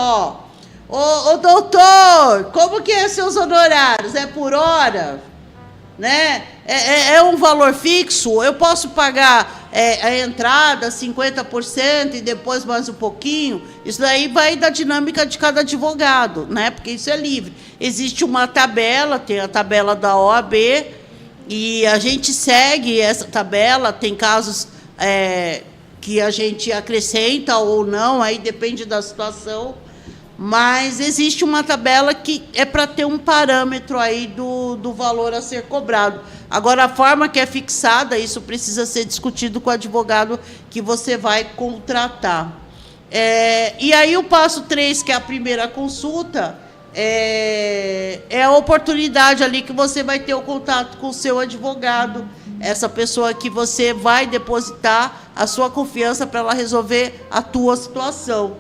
B: ô doutor, como que é seus honorários? É por hora? Né? É um valor fixo? Eu posso pagar a entrada, 50%, e depois mais um pouquinho? Isso daí vai da dinâmica de cada advogado, né? Porque isso é livre. Existe uma tabela, tem a tabela da OAB, e a gente segue essa tabela. Tem casos que a gente acrescenta ou não, aí depende da situação. Mas existe uma tabela que é para ter um parâmetro aí do valor a ser cobrado. Agora, a forma que é fixada, isso precisa ser discutido com o advogado que você vai contratar. E aí, o passo 3, que é a primeira consulta, é a oportunidade ali que você vai ter o contato com o seu advogado, essa pessoa que você vai depositar a sua confiança para ela resolver a tua situação.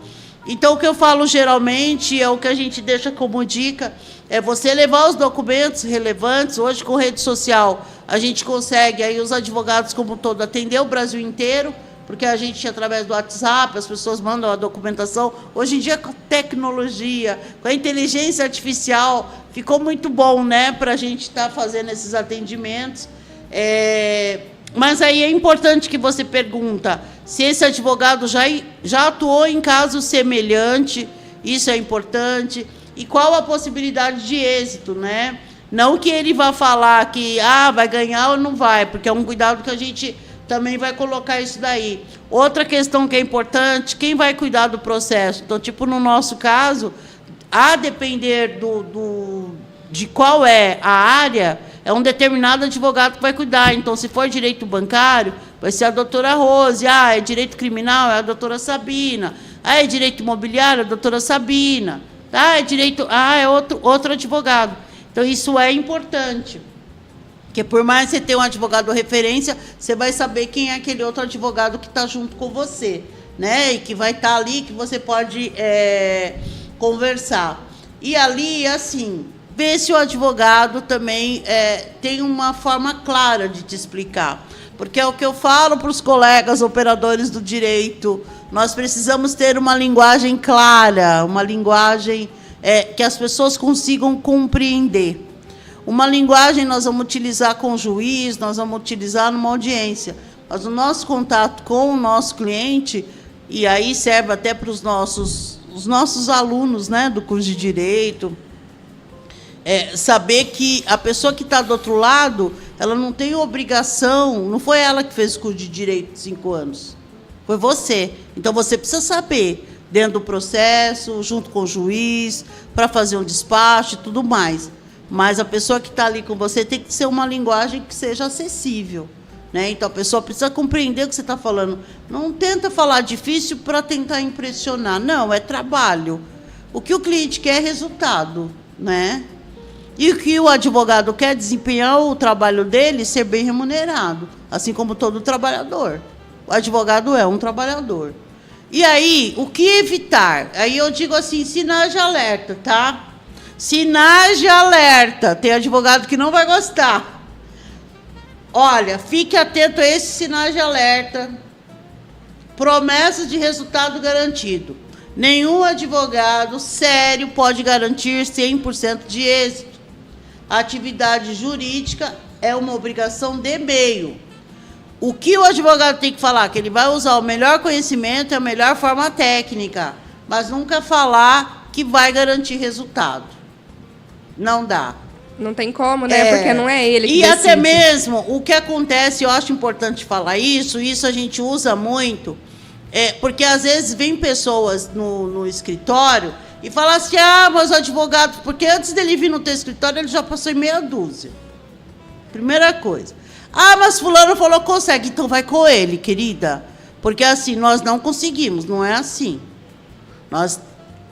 B: Então, o que eu falo geralmente, é o que a gente deixa como dica, é você levar os documentos relevantes. Hoje, com rede social, a gente consegue, aí os advogados como um todo, atender o Brasil inteiro, porque a gente, através do WhatsApp, as pessoas mandam a documentação. Hoje em dia, com tecnologia, com a inteligência artificial, ficou muito bom, né, para a gente estar fazendo esses atendimentos. Mas aí é importante que você pergunta se esse advogado já atuou em caso semelhante, isso é importante, e qual a possibilidade de êxito, né? Não que ele vá falar que vai ganhar ou não vai, porque é um cuidado que a gente também vai colocar isso daí. Outra questão que é importante, quem vai cuidar do processo? Então, tipo, no nosso caso, a depender de qual é a área, é um determinado advogado que vai cuidar. Então, se for direito bancário, vai ser a doutora Rose. É direito criminal, é a doutora Sabina. É direito imobiliário, a doutora Sabina. É outro advogado. Então, isso é importante. Porque, por mais que você tenha um advogado referência, você vai saber quem é aquele outro advogado que está junto com você, né? E que vai estar ali, que você pode conversar. E ali, assim, ver se o advogado também tem uma forma clara de te explicar. Porque é o que eu falo para os colegas operadores do direito, nós precisamos ter uma linguagem clara, uma linguagem que as pessoas consigam compreender. Uma linguagem nós vamos utilizar com o juiz, nós vamos utilizar numa audiência, mas o nosso contato com o nosso cliente, e aí serve até para os nossos alunos, né, do curso de Direito, saber que a pessoa que está do outro lado, ela não tem obrigação, não foi ela que fez o curso de Direito de 5 anos, foi você. Então, você precisa saber, dentro do processo, junto com o juiz, para fazer um despacho e tudo mais. Mas a pessoa que está ali com você tem que ser uma linguagem que seja acessível, né? Então, a pessoa precisa compreender o que você está falando. Não tenta falar difícil para tentar impressionar. Não, é trabalho. O que o cliente quer é resultado, né? E o que o advogado quer desempenhar o trabalho dele, ser bem remunerado, assim como todo trabalhador. O advogado é um trabalhador. E aí, o que evitar? Aí eu digo assim, sinais de alerta, tá? Sinais de alerta. Tem advogado que não vai gostar. Olha, fique atento a esses sinais de alerta. Promessas de resultado garantido. Nenhum advogado sério pode garantir 100% de êxito. A atividade jurídica é uma obrigação de meio. O que o advogado tem que falar? Que ele vai usar o melhor conhecimento e a melhor forma técnica, mas nunca falar que vai garantir resultado. Não dá.
C: Não tem como, né? Porque não é ele que decide.
B: E até mesmo, o que acontece, eu acho importante falar isso a gente usa muito, porque às vezes vem pessoas no escritório e falam assim, mas o advogado, porque antes dele vir no teu escritório, ele já passou em meia dúzia. Primeira coisa. Mas fulano falou, consegue, então vai com ele, querida. Porque assim, nós não conseguimos, não é assim. Nós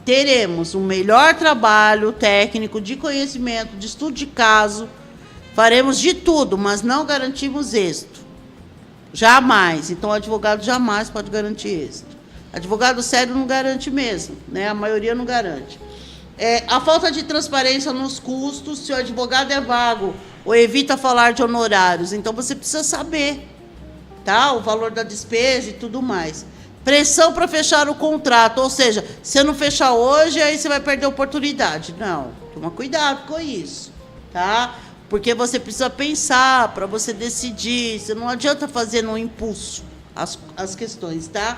B: teremos um melhor trabalho técnico, de conhecimento, de estudo de caso, faremos de tudo, mas não garantimos êxito. Jamais. Então, o advogado jamais pode garantir êxito. Advogado sério não garante mesmo, né? A maioria não garante. A falta de transparência nos custos, se o advogado é vago ou evita falar de honorários, então você precisa saber, tá? O valor da despesa e tudo mais. Pressão para fechar o contrato, ou seja, se você não fechar hoje, aí você vai perder a oportunidade. Não, toma cuidado com isso, tá? Porque você precisa pensar para você decidir, você não adianta fazer no impulso as questões, tá?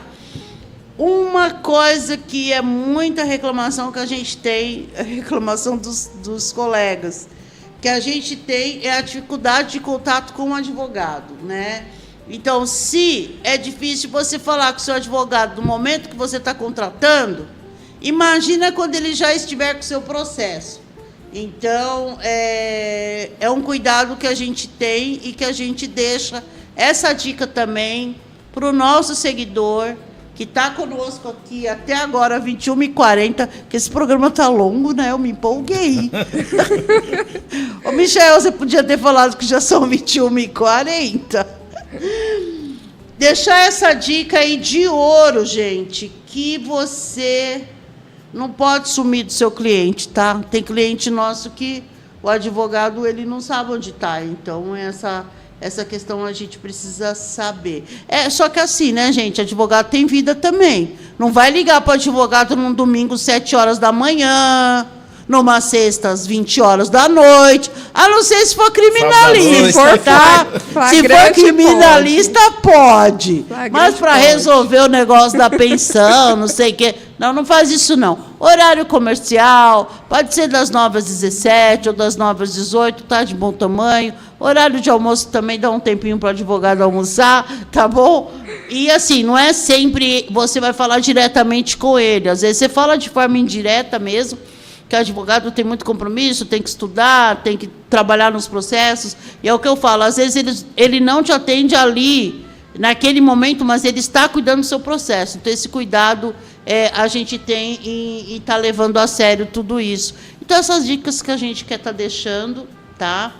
B: Uma coisa que é muita reclamação que a gente tem, a reclamação dos colegas, que a gente tem é a dificuldade de contato com o advogado, né? Então, se é difícil você falar com o seu advogado no momento que você está contratando, imagina quando ele já estiver com o seu processo. Então, é um cuidado que a gente tem e que a gente deixa essa dica também para o nosso seguidor, que está conosco aqui até agora, 21h40, que esse programa está longo, né? Eu me empolguei. Ô, Michel, você podia ter falado que já são 21h40. Deixar essa dica aí de ouro, gente, que você não pode sumir do seu cliente, tá? Tem cliente nosso que o advogado ele não sabe onde está, então essa questão a gente precisa saber. Só que assim, né, gente, advogado tem vida também. Não vai ligar para o advogado num domingo, 7 horas da manhã, numa sexta, às 20 horas da noite. A não ser se for criminalista, tá? Se for criminalista, pode. Mas para resolver o negócio da pensão, não sei o quê. Não faz isso, não. Horário comercial, pode ser das 9 às 17 ou das 9 às 18, tá de bom tamanho. Horário de almoço também dá um tempinho para o advogado almoçar, tá bom? E assim, não é sempre você vai falar diretamente com ele. Às vezes você fala de forma indireta mesmo, que o advogado tem muito compromisso, tem que estudar, tem que trabalhar nos processos. E é o que eu falo, às vezes ele não te atende ali, naquele momento, mas ele está cuidando do seu processo. Então, esse cuidado a gente tem e está levando a sério tudo isso. Então, essas dicas que a gente quer estar deixando, tá?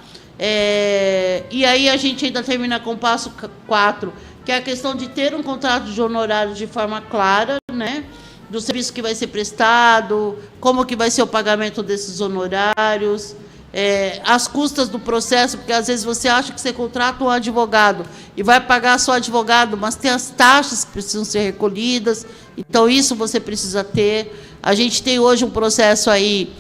B: E aí a gente ainda termina com o passo 4, que é a questão de ter um contrato de honorários de forma clara, né? do serviço que vai ser prestado, como que vai ser o pagamento desses honorários, as custas do processo, porque às vezes você acha que você contrata um advogado e vai pagar só advogado, mas tem as taxas que precisam ser recolhidas, então isso você precisa ter. A gente tem hoje um processo aí,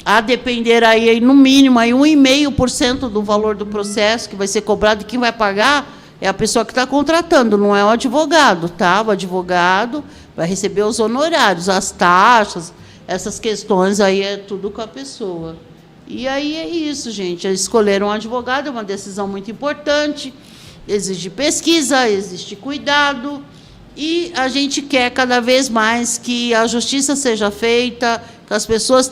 B: a depender aí, no mínimo, aí 1,5% do valor do processo que vai ser cobrado, e quem vai pagar é a pessoa que está contratando, não é o advogado, tá? O advogado vai receber os honorários, as taxas, essas questões aí é tudo com a pessoa. E aí é isso, gente. Escolher um advogado é uma decisão muito importante, exige pesquisa, existe cuidado, e a gente quer cada vez mais que a justiça seja feita, que as pessoas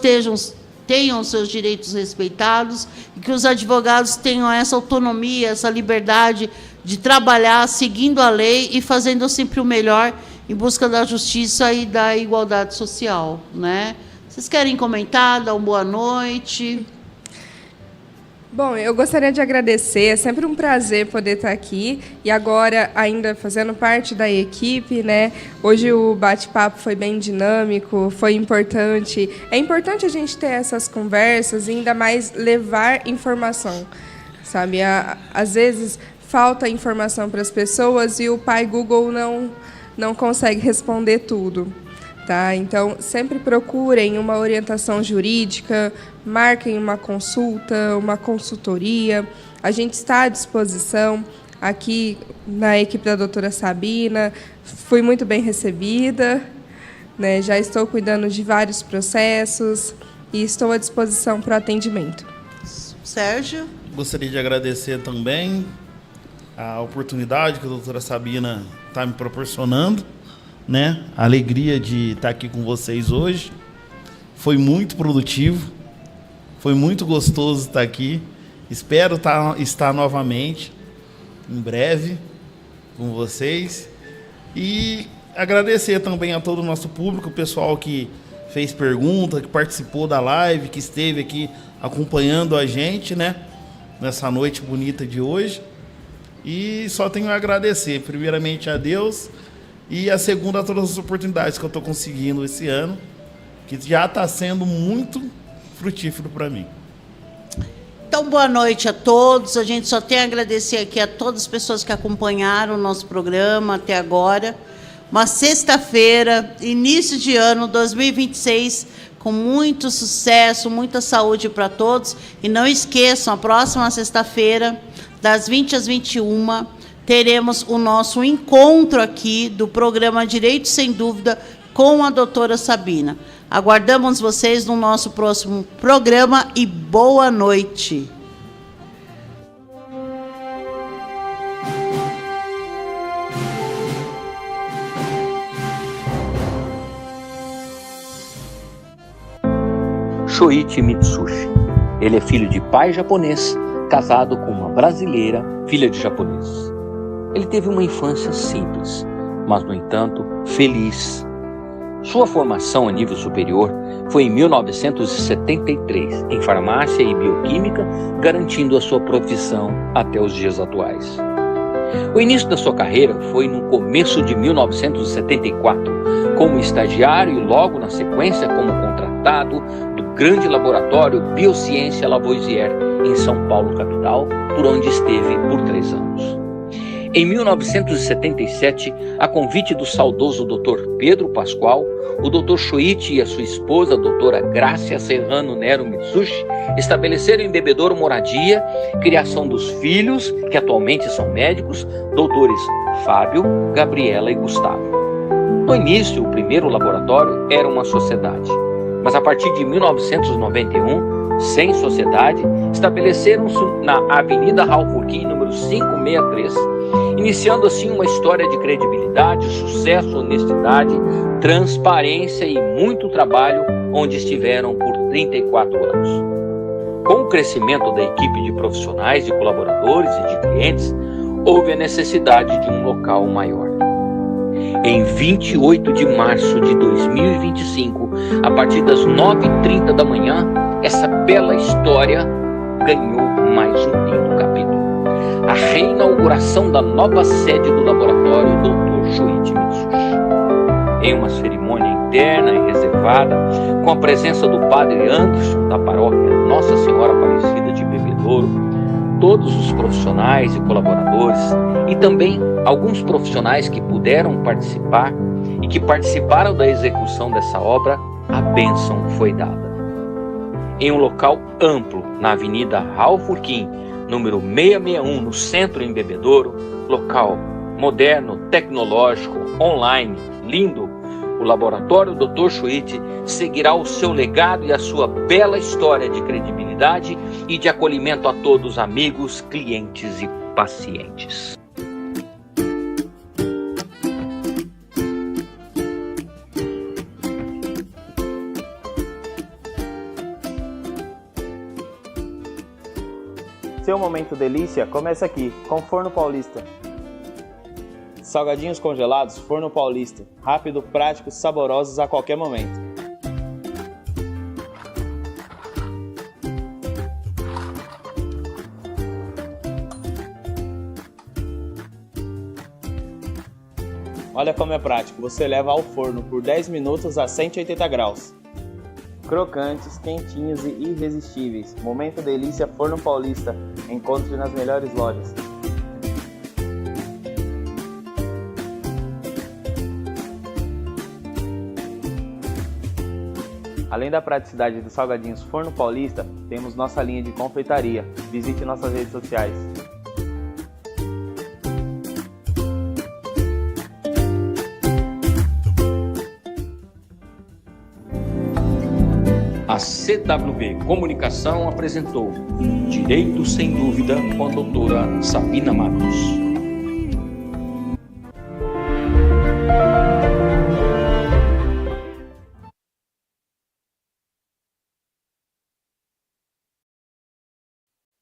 B: tenham seus direitos respeitados, e que os advogados tenham essa autonomia, essa liberdade de trabalhar seguindo a lei e fazendo sempre o melhor em busca da justiça e da igualdade social, né? Vocês querem comentar, dar uma boa noite?
C: Bom, eu gostaria de agradecer, é sempre um prazer poder estar aqui, e agora ainda fazendo parte da equipe, né? Hoje o bate-papo foi bem dinâmico, foi importante. É importante a gente ter essas conversas e ainda mais levar informação, sabe? Às vezes falta informação para as pessoas e o pai Google não consegue responder tudo. Tá? Então, sempre procurem uma orientação jurídica, marquem uma consulta, uma consultoria. A gente está à disposição aqui na equipe da doutora Sabina. Fui muito bem recebida, né? Já estou cuidando de vários processos e estou à disposição para o atendimento.
B: Sérgio?
D: Gostaria de agradecer também a oportunidade que a doutora Sabina está me proporcionando, né? A alegria de estar aqui com vocês hoje. Foi muito produtivo, foi muito gostoso estar aqui. Espero estar novamente, em breve, com vocês. E agradecer também a todo o nosso público, o pessoal que fez pergunta, que participou da live, que esteve aqui acompanhando a gente, né? Nessa noite bonita de hoje. E só tenho a agradecer, primeiramente a Deus, e a segunda, a todas as oportunidades que eu estou conseguindo esse ano, que já está sendo muito frutífero para mim.
B: Então, boa noite a todos. A gente só tem a agradecer aqui a todas as pessoas que acompanharam o nosso programa até agora. Uma sexta-feira, início de ano 2026, com muito sucesso, muita saúde para todos. E não esqueçam, a próxima sexta-feira, das 20 às 21, teremos o nosso encontro aqui do programa Direito Sem Dúvida com a doutora Sabina. Aguardamos vocês no nosso próximo programa e boa noite.
A: Shoichi Mitsushi. Ele é filho de pai japonês, casado com uma brasileira, filha de japoneses. Ele teve uma infância simples, mas, no entanto, feliz. Sua formação a nível superior foi em 1973, em farmácia e bioquímica, garantindo a sua profissão até os dias atuais. O início da sua carreira foi no começo de 1974, como estagiário e logo na sequência como contratado do grande laboratório Biociência Lavoisier, em São Paulo, capital, por onde esteve por 3 anos. Em 1977, a convite do saudoso Dr. Pedro Pascoal, o Dr. Shoichi e a sua esposa, a doutora Grácia Serrano Nero Mitsushi, estabeleceram em Bebedouro moradia, criação dos filhos, que atualmente são médicos, doutores Fábio, Gabriela e Gustavo. No início, o primeiro laboratório era uma sociedade, mas a partir de 1991, sem sociedade, estabeleceram-se na Avenida Raul Furquim, número 563, iniciando assim uma história de credibilidade, sucesso, honestidade, transparência e muito trabalho, onde estiveram por 34 anos. Com o crescimento da equipe de profissionais, de colaboradores e de clientes, houve a necessidade de um local maior. Em 28 de março de 2025, a partir das 9h30 da manhã, essa bela história ganhou mais um lindo capítulo. A reinauguração da nova sede do laboratório Dr. Shoichi Mitsushi. Em uma cerimônia fraterna e reservada, com a presença do Padre Anderson, da paróquia Nossa Senhora Aparecida de Bebedouro, todos os profissionais e colaboradores, e também alguns profissionais que puderam participar e que participaram da execução dessa obra, a bênção foi dada. Em um local amplo, na Avenida Raul Furquim, número 661, no centro em Bebedouro, local moderno, tecnológico, online, lindo, o Laboratório Dr. Schwitt seguirá o seu legado e a sua bela história de credibilidade e de acolhimento a todos amigos, clientes e pacientes.
F: Seu momento delícia começa aqui, com Forno Paulista. Salgadinhos congelados, Forno Paulista. Rápido, prático, saborosos a qualquer momento. Olha como é prático, você leva ao forno por 10 minutos a 180 graus. Crocantes, quentinhos e irresistíveis. Momento delícia Forno Paulista. Encontre nas melhores lojas. Além da praticidade dos salgadinhos Forno Paulista, temos nossa linha de confeitaria. Visite nossas redes sociais.
A: A CWB Comunicação apresentou Direito Sem Dúvida com a doutora Sabina Matos.